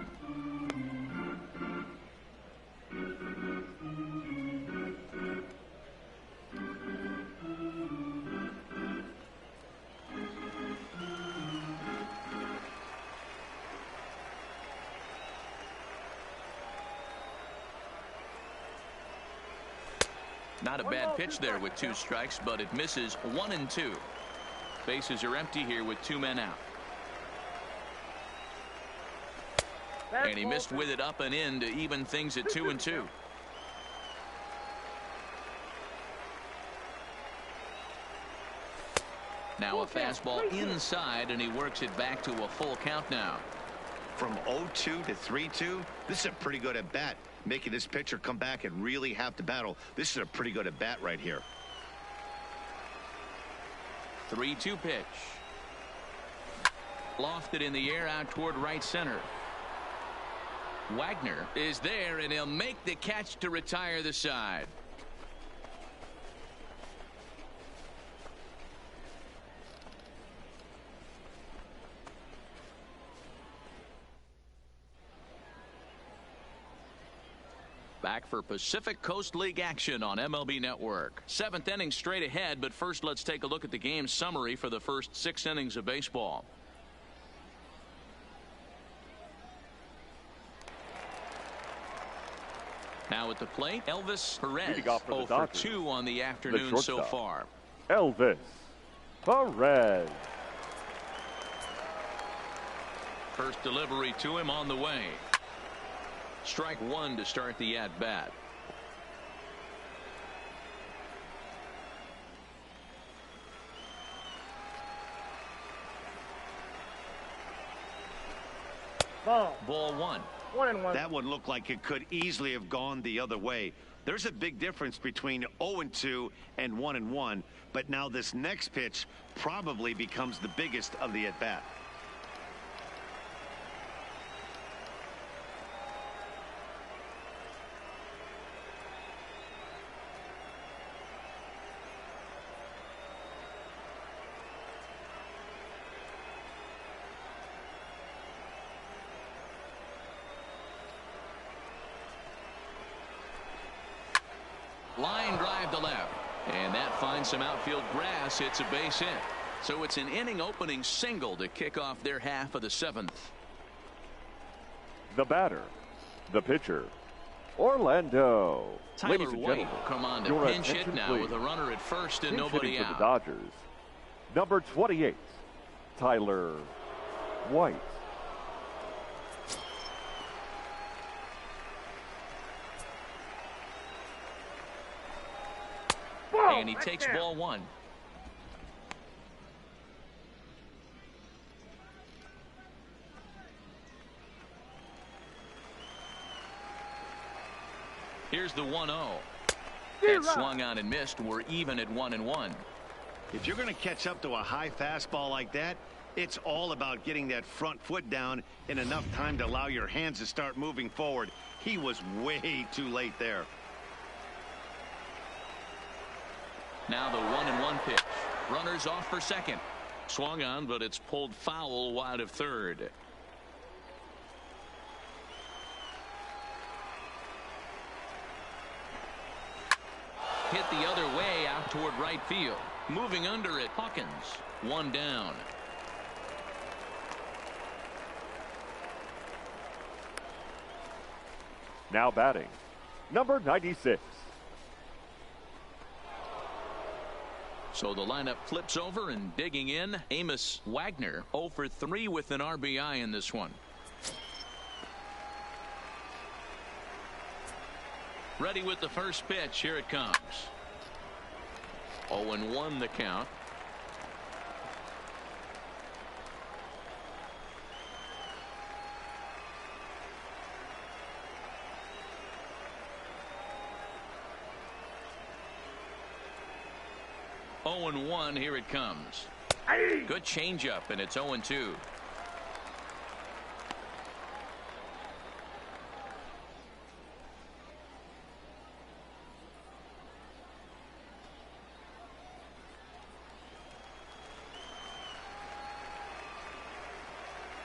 Not a bad pitch there with 2 strikes, but it misses 1 and 2. Bases are empty here with 2 men out. And he missed with it up and in to even things at 2 and 2. Now a fastball inside, and he works it back to a full count now. From 0-2 to 3-2, this is a pretty good at bat. Making this pitcher come back and really have to battle. This is a pretty good at bat right here. 3-2 pitch. Lofted in the air out toward right center. Wagner is there, and he'll make the catch to retire the side. Back for Pacific Coast League action on MLB Network. 7th inning straight ahead, but first let's take a look at the game summary for the first 6 innings of baseball. Now at the plate, Elvis Perez, 0 for 2 on the afternoon so far. Elvis Perez. First delivery to him on the way. Strike 1 to start the at-bat. Ball 1. 1-1. That one looked like it could easily have gone the other way. There's a big difference between 0-2 and 1-1, but now this next pitch probably becomes the biggest of the at-bat. Line drive to left, and that finds some outfield grass. It's a base hit. So it's an inning opening single to kick off their half of the 7th. The batter, the pitcher, Orlando. Tyler White will come on to pinch hit now with a runner at first and nobody out. For the Dodgers, number 28, Tyler White. And he takes ball 1. Here's the 1-0. That swung on and missed. We're even at 1-1. If you're going to catch up to a high fastball like that, it's all about getting that front foot down in enough time to allow your hands to start moving forward. He was way too late there. Now the 1-1 pitch. Runners off for second. Swung on, but it's pulled foul wide of third. hit the other way out toward right field. Moving under it, Hawkins. One down. Now batting, number 96. So the lineup flips over, and digging in, Amos Wagner, 0 for 3 with an RBI in this one. Ready with the first pitch. Here it comes. 0-1 the count. Here it comes. Good changeup, and it's 0-2.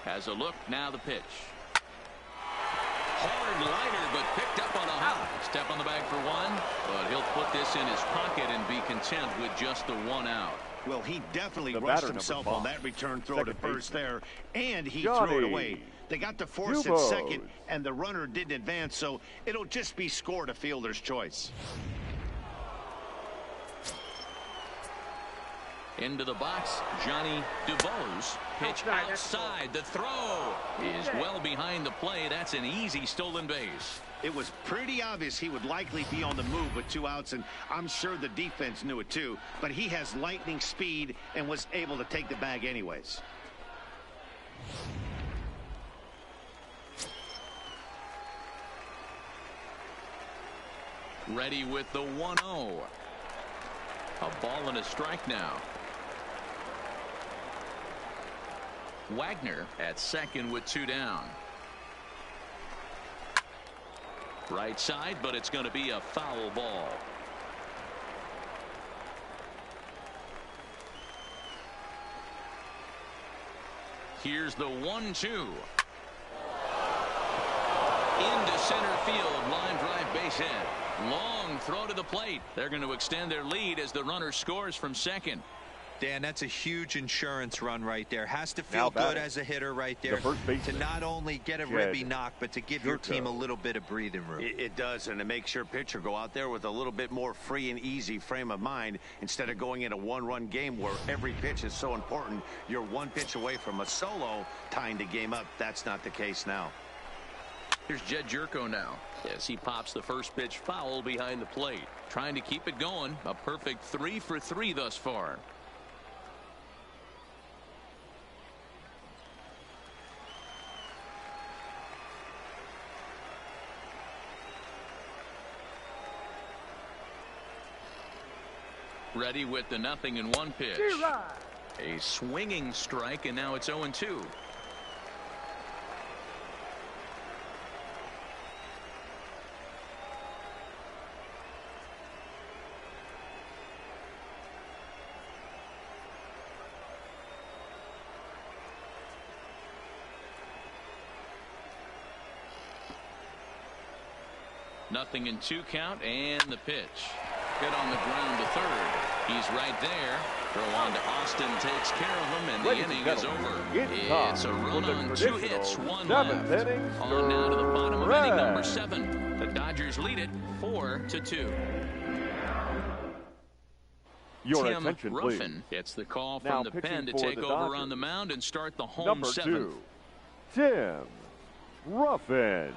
Has a look, now the pitch. Hard liner, but picked up on a hop. Step on the bag for one, but he'll put this in his pocket and be content with just the 1 out. Well, he definitely rushed himself on that return throw to first there, and he threw it away. They got to force it second, and the runner didn't advance, so it'll just be scored a fielder's choice. Into the box, Johnny DeVos. Pitch outside. The throw is well behind the play. That's an easy stolen base. It was pretty obvious he would likely be on the move with 2 outs, and I'm sure the defense knew it too. But he has lightning speed and was able to take the bag anyways. Ready with the 1-0. A ball and a strike now. Wagner at second with 2 down. Right side, but it's going to be a foul ball. Here's the 1-2. Into center field. Line drive, base hit. Long throw to the plate. They're going to extend their lead as the runner scores from second. Dan, that's a huge insurance run right there. Has to feel good as a hitter right there to not only get a ribby knock, but to give your team a little bit of breathing room. It does, and it makes your pitcher go out there with a little bit more free and easy frame of mind instead of going in a 1-run game where every pitch is so important. You're 1 pitch away from a solo tying the game up. That's not the case now. Here's Jed Jerko now as he pops the first pitch foul behind the plate. Trying to keep it going. A perfect 3 for 3 thus far. Ready with the 0-1 pitch. A swinging strike, and now it's 0-2. Nothing in 2 count, and the pitch. Hit on the ground to third. He's right there. Throw on to Austin, takes care of him, and the inning is over. It's a run on 2 hits, 1 left. On now to the bottom of inning number 7. The Dodgers lead it 4-2. Your Tim attention, Ruffin please. gets the call from the pen to take over on the mound and start the home number 7th. 2, Tim Ruffin.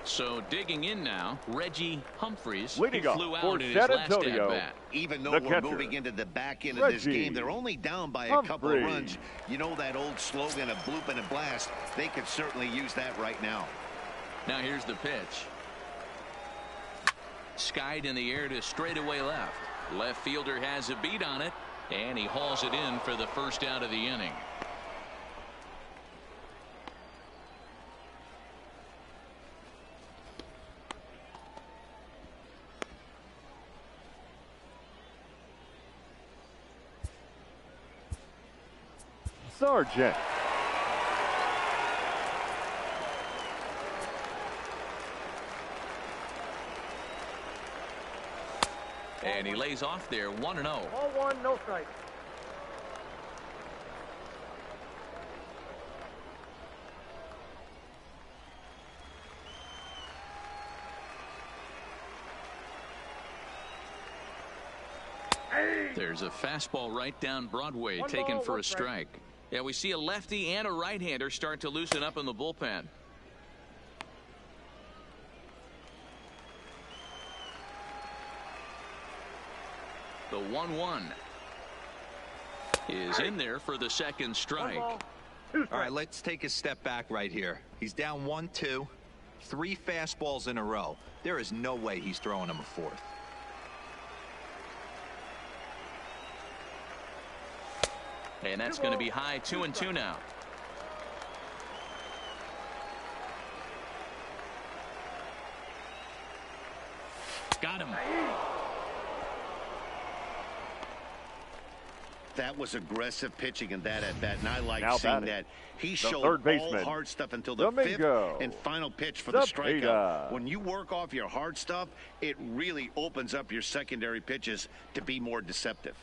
So digging in now, Reggie Humphreys leading flew off out for in his San last Antonio. at-bat. Even though we're moving into the back end of this game, they're only down by a couple of runs. You know that old slogan of bloop and a blast. They could certainly use that right now. Now here's the pitch. Skied in the air to straightaway left. Left fielder has a beat on it, and he hauls it in for the first out of the inning. Sargent. And he lays off there 1-0. Ball one, no strike. There's a fastball right down Broadway taken for a strike. Yeah, we see a lefty and a right-hander start to loosen up in the bullpen. The 1-1 is in there for the second strike. All right, let's take a step back right here. He's down 1-2, 3 fastballs in a row. There is no way he's throwing him a fourth. And that's going to be high 2-2 now. Got him. That was aggressive pitching in that at bat, and I like Now seeing batting, that. He the showed third all baseman, hard stuff until the Domingo. 5th and final pitch for the Zepeda. strikeout. When you work off your hard stuff, it really opens up your secondary pitches to be more deceptive.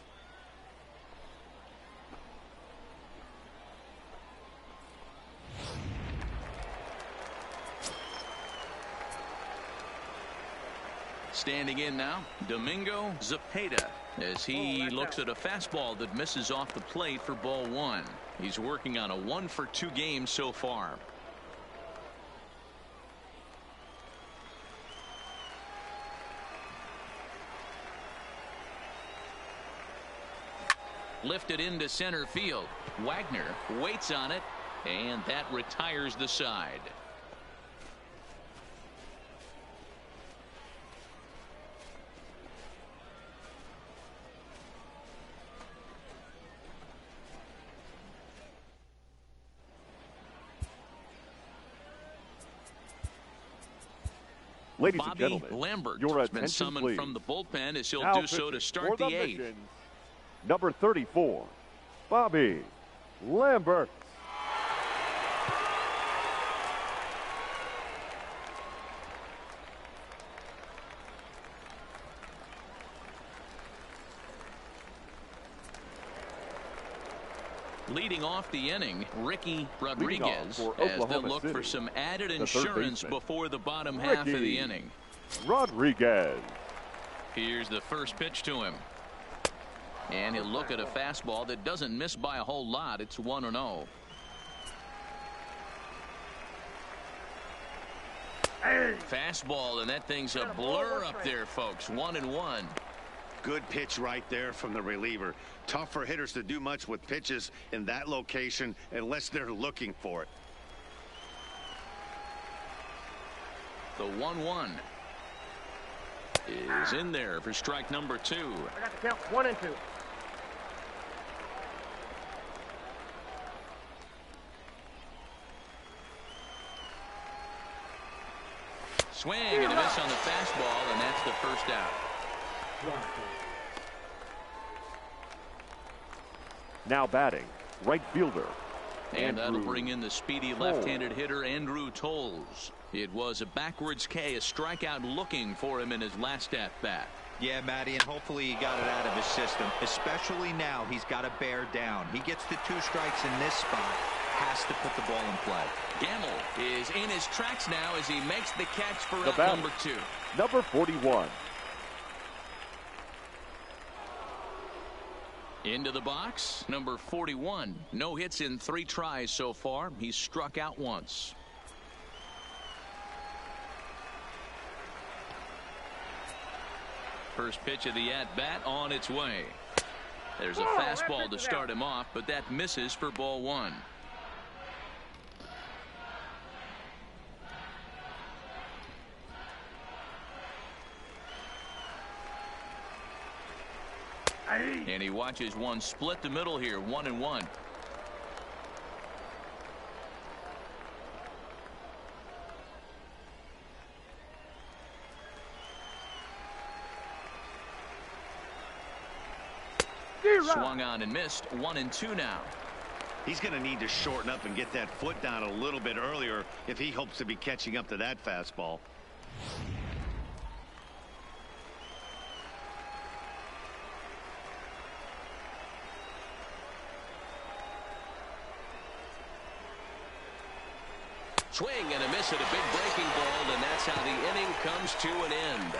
Standing in now, Domingo Zepeda, as he looks at a fastball that misses off the plate for ball 1. He's working on a 1-for-2 game so far. Lifted into center field. Wagner waits on it, and that retires the side. Ladies and Bobby gentlemen, Lambert your has been attention, summoned please. from the bullpen as he'll Now do so to pitching start for the 8th. Mission, number 34, Bobby Lambert. Leading off the inning, Ricky Rodriguez, for as they Oklahoma look for City, some added the third insurance baseman, before the bottom half of the Ricky inning. Rodriguez. Here's the first pitch to him. And he'll look at a fastball that doesn't miss by a whole lot. It's 1-0. Fastball, and that thing's a blur up there, folks. 1-1. Good pitch right there from the reliever. Tough for hitters to do much with pitches in that location unless they're looking for it. The 1-1 is in there for strike number 2. I got the count 1 and 2. Swing and a miss on the fastball, and that's the first out. Now batting, right fielder. And that'll Andrew bring in the speedy left-handed hitter Andrew Tolles. It was a backwards K, a strikeout looking for him in his last at-bat. Yeah, Matty, and hopefully he got it out of his system. Especially now, he's got to bear down. He gets the 2 strikes in this spot, has to put the ball in play. Gamble is in his tracks now as he makes the catch for The out batter, number 2. number 41. Into the box, number 41. No hits in 3 tries so far. He's struck out once. First pitch of the at-bat on its way. There's a fastball to start him off, but that misses for ball 1. And he watches one split the middle here, 1-1. Swung on and missed. 1-2 now. He's going to need to shorten up and get that foot down a little bit earlier if he hopes to be catching up to that fastball. Swing and a miss at a big breaking ball, and that's how the inning comes to an end.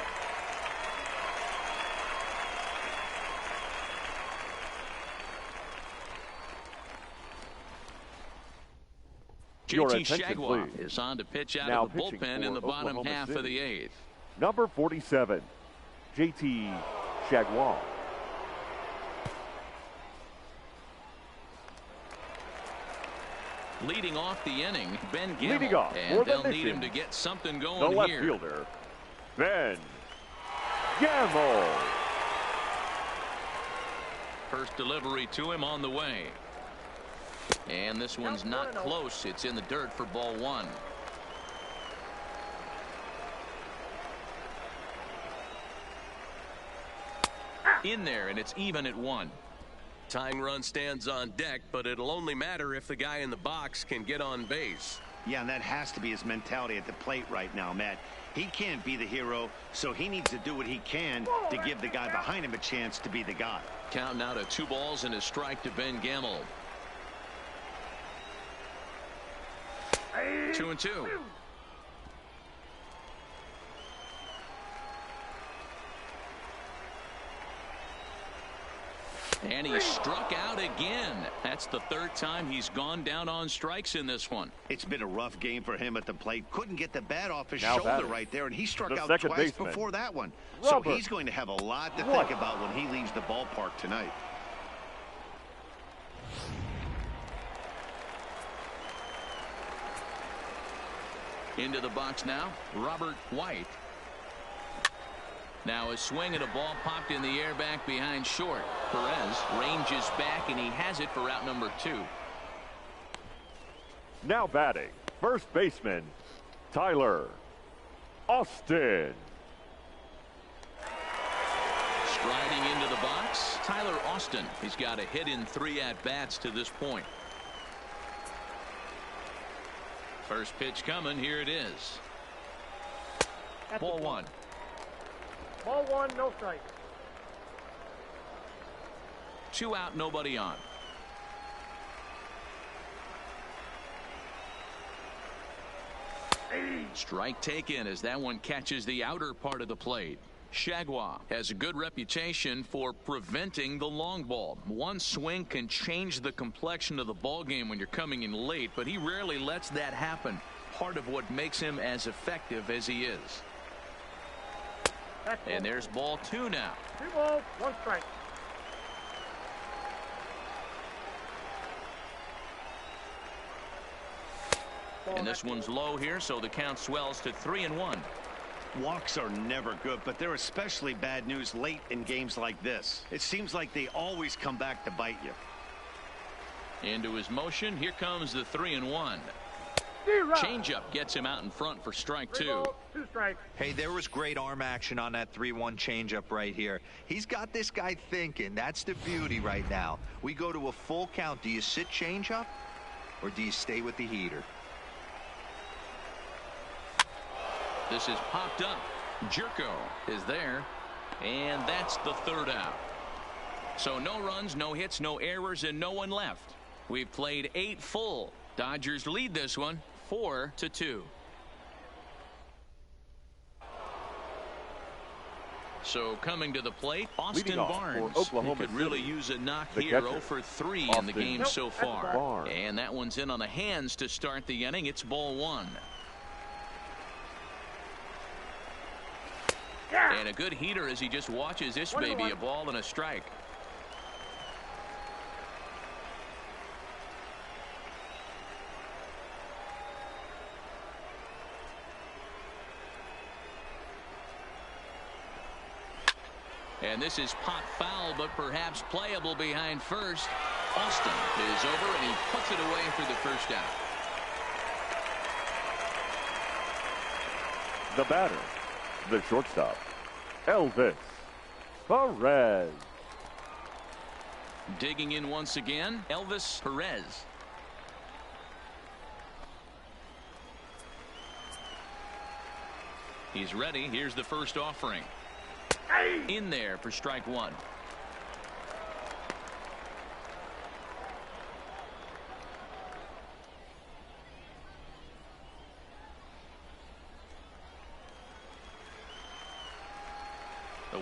Your JT attention, Shagwah please. is on to pitch out Now of the pitching bullpen in for the bottom Oklahoma half City. of the eighth. Number 47, JT Shagwah. Leading off the inning, Ben Gamble. Leading off and for the they'll need mission, him to get something The going left here. fielder, Ben Gamble. First delivery to him on the way. And this one's not close. It's in the dirt for ball one. In there, and it's even at one. Tying run stands on deck, but it'll only matter if the guy in the box can get on base. Yeah, and that has to be his mentality at the plate right now, Matt. He can't be the hero, so he needs to do what he can to give the guy behind him a chance to be the guy. Count now to 2 balls and a strike to Ben Gamble. 2-2. And he struck out again. That's the 3rd time he's gone down on strikes in this one. It's been a rough game for him at the plate. Couldn't get the bat off his Now shoulder batting, right there, and he struck the out second twice baseman, before that one. Robert So he's going to have a lot to White. think about when he leaves the ballpark tonight. Into the box now, Robert White. Now a swing and a ball popped in the air back behind short. Perez ranges back, and he has it for out number 2. Now batting, first baseman, Tyler Austin. Striding into the box, Tyler Austin. He's got a hit in 3 at-bats to this point. First pitch coming. Here it is. Ball 1. Ball 1, no strike. 2 out, nobody on. Strike taken as that one catches the outer part of the plate. Shagwah has a good reputation for preventing the long ball. One swing can change the complexion of the ball game when you're coming in late, but he rarely lets that happen. Part of what makes him as effective as he is. And there's ball 2 now. 2 balls, 1 strike. And this one's low here, so the count swells to 3-1. Walks are never good, but they're especially bad news late in games like this. It seems like they always come back to bite you. Into his motion. Here comes the 3-1. Changeup gets him out in front for strike 2. 3 balls, 2 strikes. Hey, there was great arm action on that 3-1 changeup right here. He's got this guy thinking. That's the beauty right now. We go to a full count. Do you sit changeup or do you stay with the heater? This is popped up. Jerko is there, and that's the 3rd out. So no runs, no hits, no errors, and no one left. We've played 8 full. Dodgers lead this one 4-2. So coming to the plate, Austin Barnes. He could really use a knock here. 0 for 3 in the game so far. And that one's in on the hands to start the inning. It's ball 1. And a good heater as he just watches this baby, a ball and a strike. And this is pot foul, but perhaps playable behind first. Austin is over, and he puts it away for the first out. The batter, the shortstop, Elvis Perez. Digging in once again, Elvis Perez. He's ready. Here's the first offering. In there for strike 1.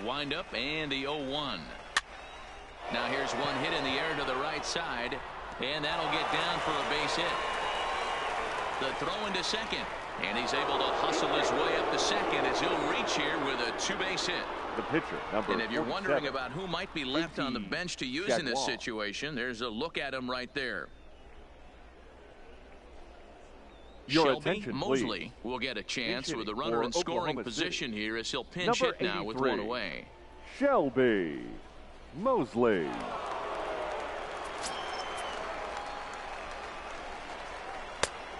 windup and the 0-1. Now here's one hit in the air to the right side, and that'll get down for a base hit. The throw into second, and he's able to hustle his way up to second as he'll reach here with a two-base hit. The pitcher, number And if you're 47, wondering about who might be left on the bench to use in this situation, there's a look at him right there. Your Shelby attention, Mosley please. will get a chance Pinch with a hitting runner for in scoring Oklahoma position City. here as he'll pinch Number hit now with 83, one away. Shelby Mosley.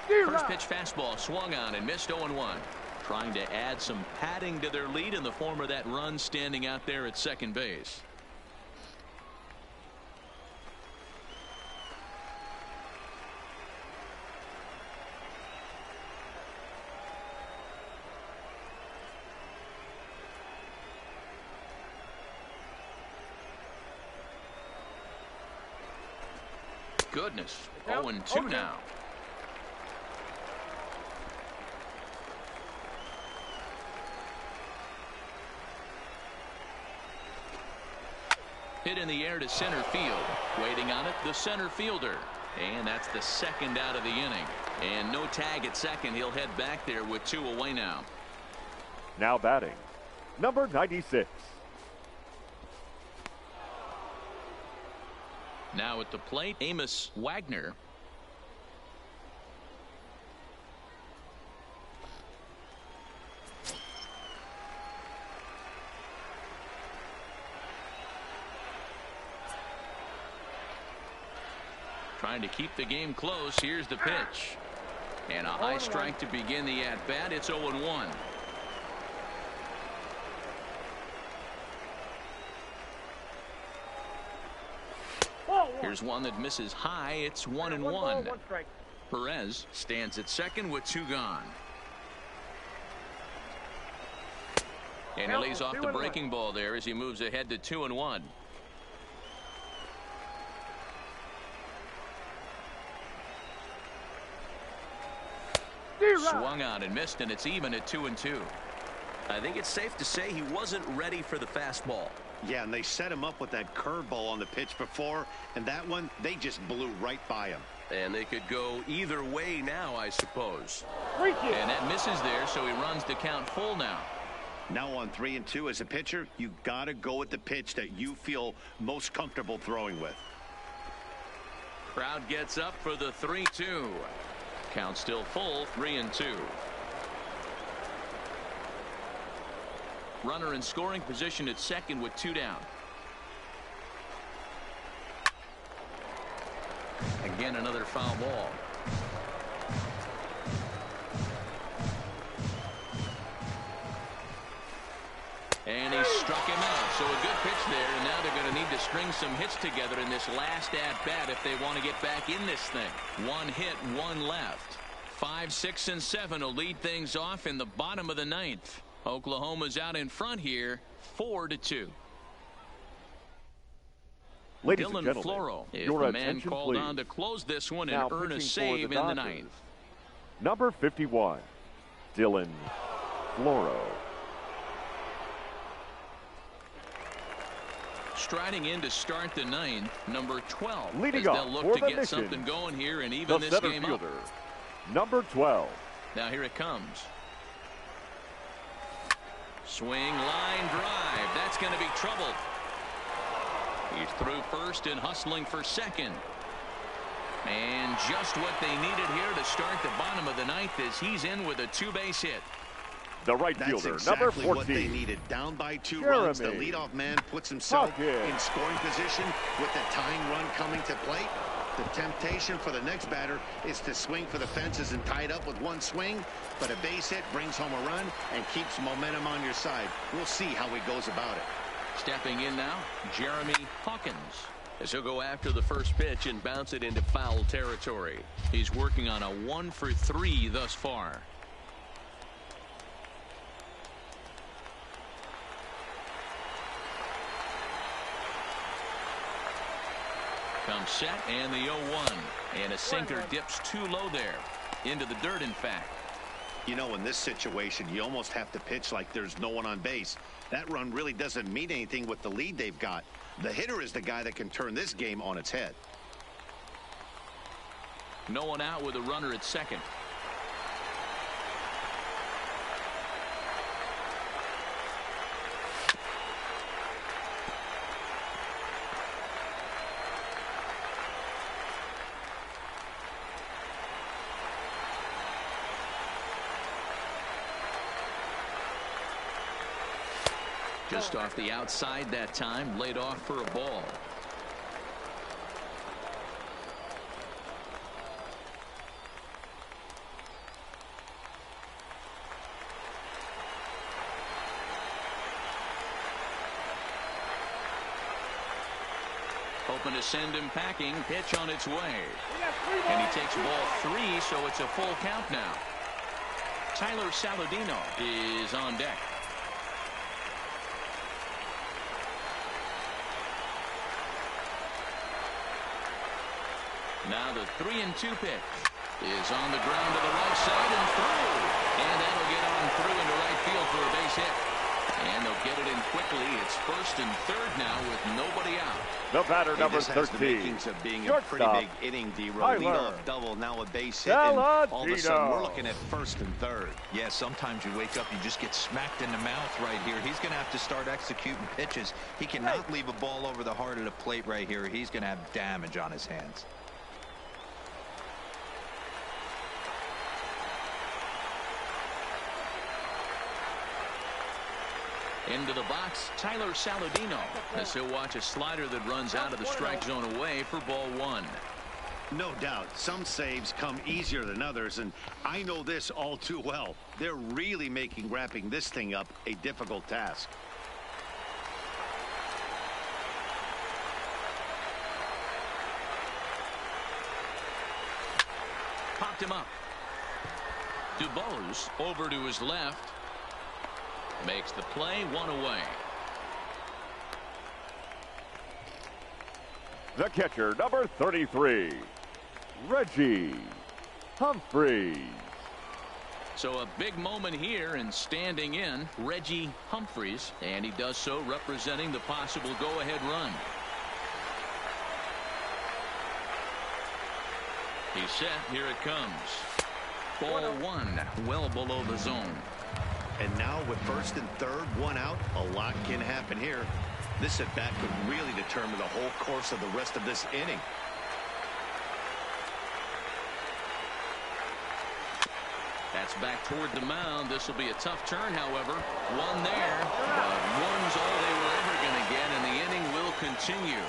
First pitch fastball swung on and missed 0-1. Trying to add some padding to their lead in the form of that run standing out there at second base. Goodness, 0-2 now. Hit in the air to center field. Waiting on it, the center fielder. And that's the second out of the inning. And no tag at second. He'll head back there with two away now. Now batting, number 96. Now at the plate, Amos Wagner. Trying to keep the game close. Here's the pitch. And a high strike to begin the at-bat. It's 0-1. Here's one that misses high. It's 1-1. Perez stands at second with two gone. And he lays off the breaking ball there as he moves ahead to 2-1. Swung on and missed, and it's even at 2-2. I think it's safe to say he wasn't ready for the fastball. Yeah, and they set him up with that curveball on the pitch before, and that one, they just blew right by him. And they could go either way now, I suppose. And that misses there, so he runs the count full now. Now on 3-2 as a pitcher, you got to go with the pitch that you feel most comfortable throwing with. Crowd gets up for the 3-2. Count still full, 3-2. Runner in scoring position at second with two down. Again, another foul ball. And he struck him out. So a good pitch there, and now they're going to need to string some hits together in this last at-bat if they want to get back in this thing. One hit, one left. 5, 6, and 7 will lead things off in the bottom of the ninth. Oklahoma's out in front here, 4-2. Ladies Dylan and gentlemen, Floro is your the man attention, called please. on to close this one Now and earn a pitching for save the in the Dodgers, ninth. number 51, Dylan Floro. Striding in to start the ninth, number 12. Leading as off they'll look for to the get mission, something going here and The even this center game fielder, up. number 12. Now here it comes. Swing, line drive. That's going to be trouble. He's through first and hustling for second. And just what they needed here to start the bottom of the ninth is he's in with a two-base hit. The right That's fielder, exactly number 14. what they needed. Down by 2 Jeremy runs, the leadoff man puts himself Hawkins. in scoring position with the tying run coming to plate. The temptation for the next batter is to swing for the fences and tie it up with one swing, but a base hit brings home a run and keeps momentum on your side. We'll see how he goes about it. Stepping in now, Jeremy Hawkins. As he'll go after the first pitch and bounce it into foul territory. He's working on a 1 for 3 thus far. Comes set and the 0-1. And a sinker dips too low there. Into the dirt, in fact. You know, in this situation, you almost have to pitch like there's no one on base. That run really doesn't mean anything with the lead they've got. The hitter is the guy that can turn this game on its head. No one out with a runner at second. Just off the outside that time, laid off for a ball. Hoping to send him packing. Pitch on its way. And he takes ball 3, so it's a full count now. Tyler Saladino is on deck. Now the 3-2 pitch is on the ground to the right side and through. And that'll get on through into right field for a base hit. And they'll get it in quickly. It's first and third now with nobody out. The batter, number This has 13. the makings of being a pretty big inning, D-Roll. Leadoff double, now a base hit. And all of a sudden, we're looking at first and third. Yeah, sometimes you wake up, you just get smacked in the mouth right here. He's going to have to start executing pitches. He cannot leave a ball over the heart of the plate right here. He's going to have damage on his hands. Into the box, Tyler Saladino, as he'll watch a slider that runs out of the strike zone away for ball 1. No doubt, some saves come easier than others, and I know this all too well. They're really making wrapping this thing up a difficult task. Popped him up. DuBose over to his left. Makes the play, 1 away. The catcher, number 33, Reggie Humphreys. So a big moment here, and standing in, Reggie Humphreys, and he does so representing the possible go-ahead run. He's set. Here it comes. Ball 1, well below the zone. And now with first and third, 1 out, a lot can happen here. This at-bat could really determine the whole course of the rest of this inning. That's back toward the mound. This will be a tough turn, however. 1 there, but 1's all they were ever going to get, and the inning will continue.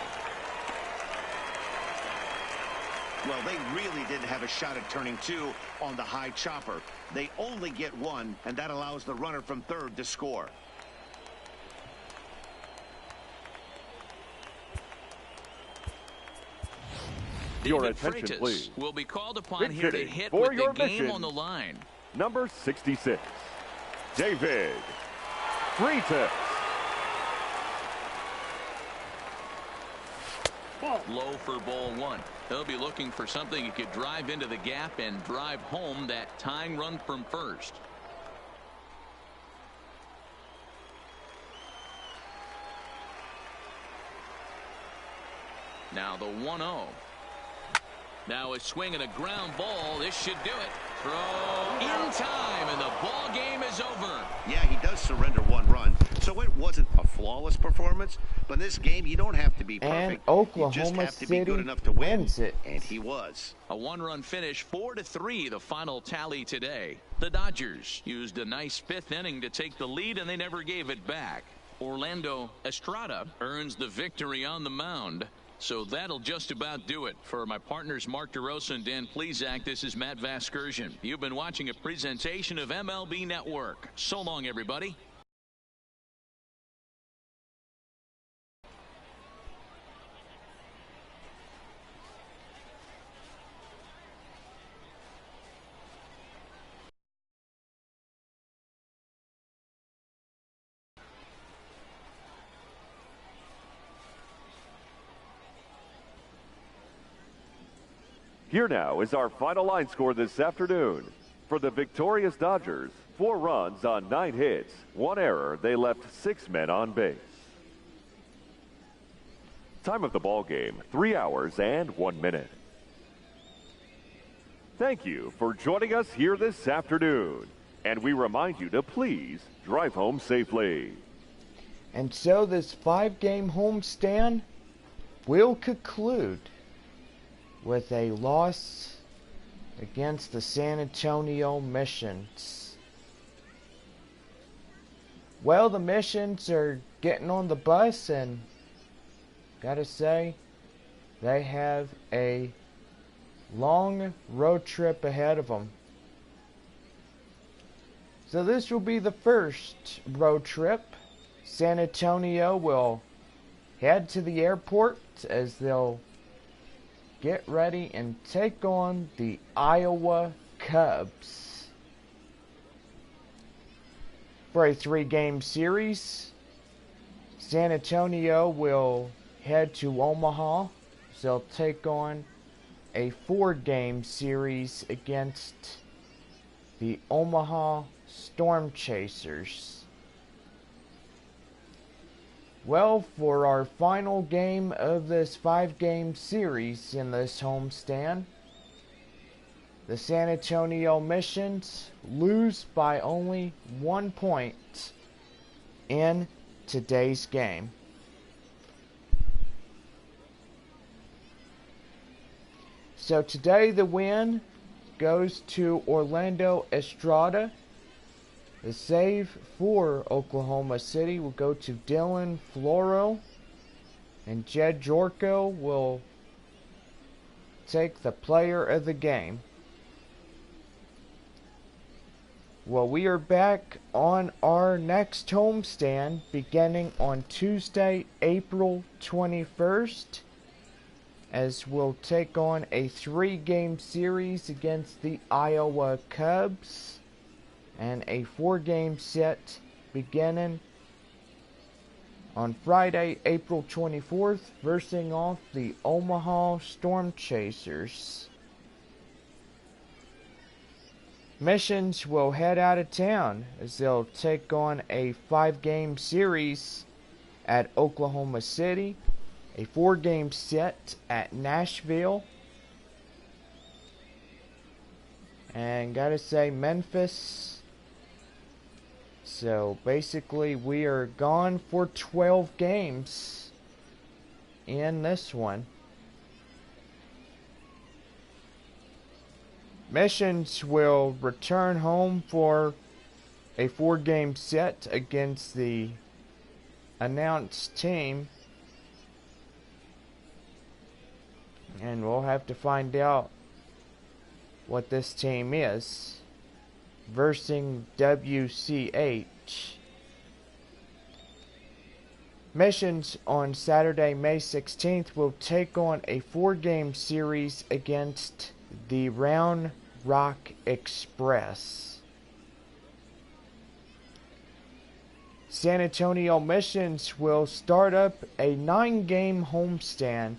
Well, they really didn't have a shot at turning 2 on the high chopper. They only get 1, and that allows the runner from third to score. Your David attention, Freitas please. will be called upon Big here to hitting hit for with your the game mission. on the line. Number 66, David Freitas. Low for ball 1. They'll be looking for something he could drive into the gap and drive home that tying run from first. Now the 1-0. Now a swing and a ground ball. This should do it. Throw in time, and the ball game is over. Yeah, he does surrender 1 run, so it wasn't a flawless performance. But in this game, you don't have to be perfect. And Oklahoma you just have to City be good enough to win, wins it. and he was. A 1-run finish, 4-3, the final tally today. The Dodgers used a nice 5th inning to take the lead, and they never gave it back. Orlando Estrada earns the victory on the mound. So that'll just about do it. For my partners Mark DeRosa and Dan Plesac, this is Matt Vasgersian. You've been watching a presentation of MLB Network. So long, everybody. Here now is our final line score this afternoon. For the victorious Dodgers, 4 runs on 9 hits, 1 error. They left 6 men on base. Time of the ball game, 3 hours and 1 minute. Thank you for joining us here this afternoon. And we remind you to please drive home safely. And so this 5-game homestand will conclude with a loss against the San Antonio Missions. Well, the Missions are getting on the bus, and gotta say, they have a long road trip ahead of them. So this will be the first road trip. San Antonio will head to the airport as they'll get ready and take on the Iowa Cubs for a 3-game series. San Antonio will head to Omaha, so they'll take on a 4-game series against the Omaha Storm Chasers. Well, for our final game of this 5-game series in this homestand, the San Antonio Missions lose by only 1 point in today's game. So today the win goes to Orlando Estrada. The save for Oklahoma City will go to Dylan Floro. And Jed Jorko will take the player of the game. Well, we are back on our next homestand beginning on Tuesday, April 21st. As we'll take on a 3-game series against the Iowa Cubs. And a 4-game set beginning on Friday, April 24th, versing off the Omaha Storm Chasers. Missions will head out of town as they'll take on a 5-game series at Oklahoma City, a 4-game set at Nashville, and gotta say, Memphis. So basically we are gone for 12 games in this one. Missions will return home for a 4-game set against the announced team. And we'll have to find out what this team is. Versing WCH. Missions on Saturday, May 16th will take on a 4-game series against the Round Rock Express. San Antonio Missions will start up a 9-game homestand,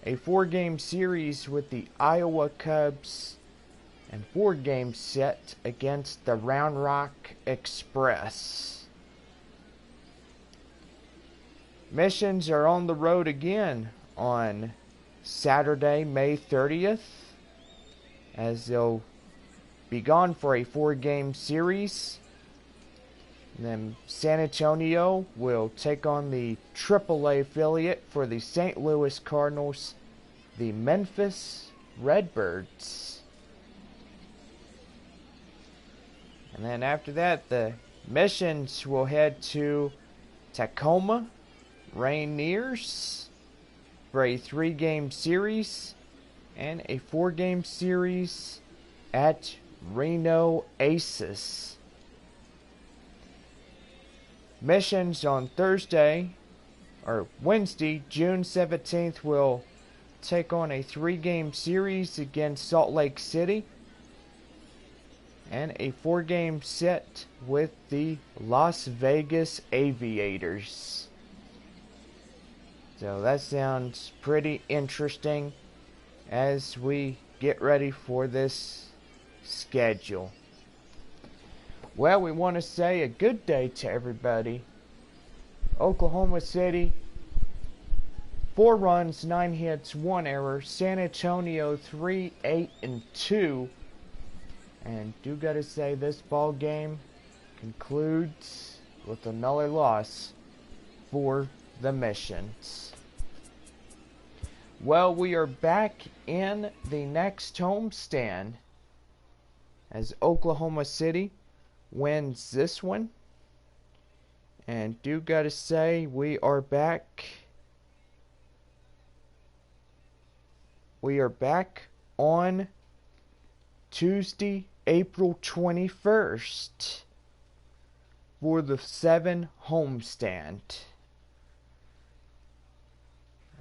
a 4-game series with the Iowa Cubs, and 4-game set against the Round Rock Express. Missions are on the road again on Saturday, May 30th, as they'll be gone for a 4-game series. And then San Antonio will take on the AAA affiliate for the St. Louis Cardinals, the Memphis Redbirds. And then after that, the Missions will head to Tacoma Rainiers for a 3-game series and a 4-game series at Reno Aces. Missions on Wednesday, June 17th, will take on a 3-game series against Salt Lake City and a 4-game set with the Las Vegas Aviators. So that sounds pretty interesting as we get ready for this schedule. Well, we want to say a good day to everybody. Oklahoma City, 4 runs, 9 hits, 1 error. San Antonio 3-8-2. And do gotta say this ball game concludes with another loss for the Missions. Well, we are back in the next homestand as Oklahoma City wins this one. And do gotta say we are back. We are back on Tuesday, April 21st for the 7 homestand.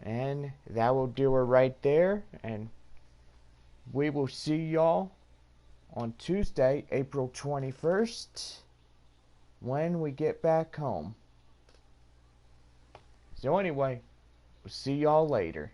And that will do it right there. And we will see y'all on Tuesday, April 21st when we get back home. So anyway, we'll see y'all later.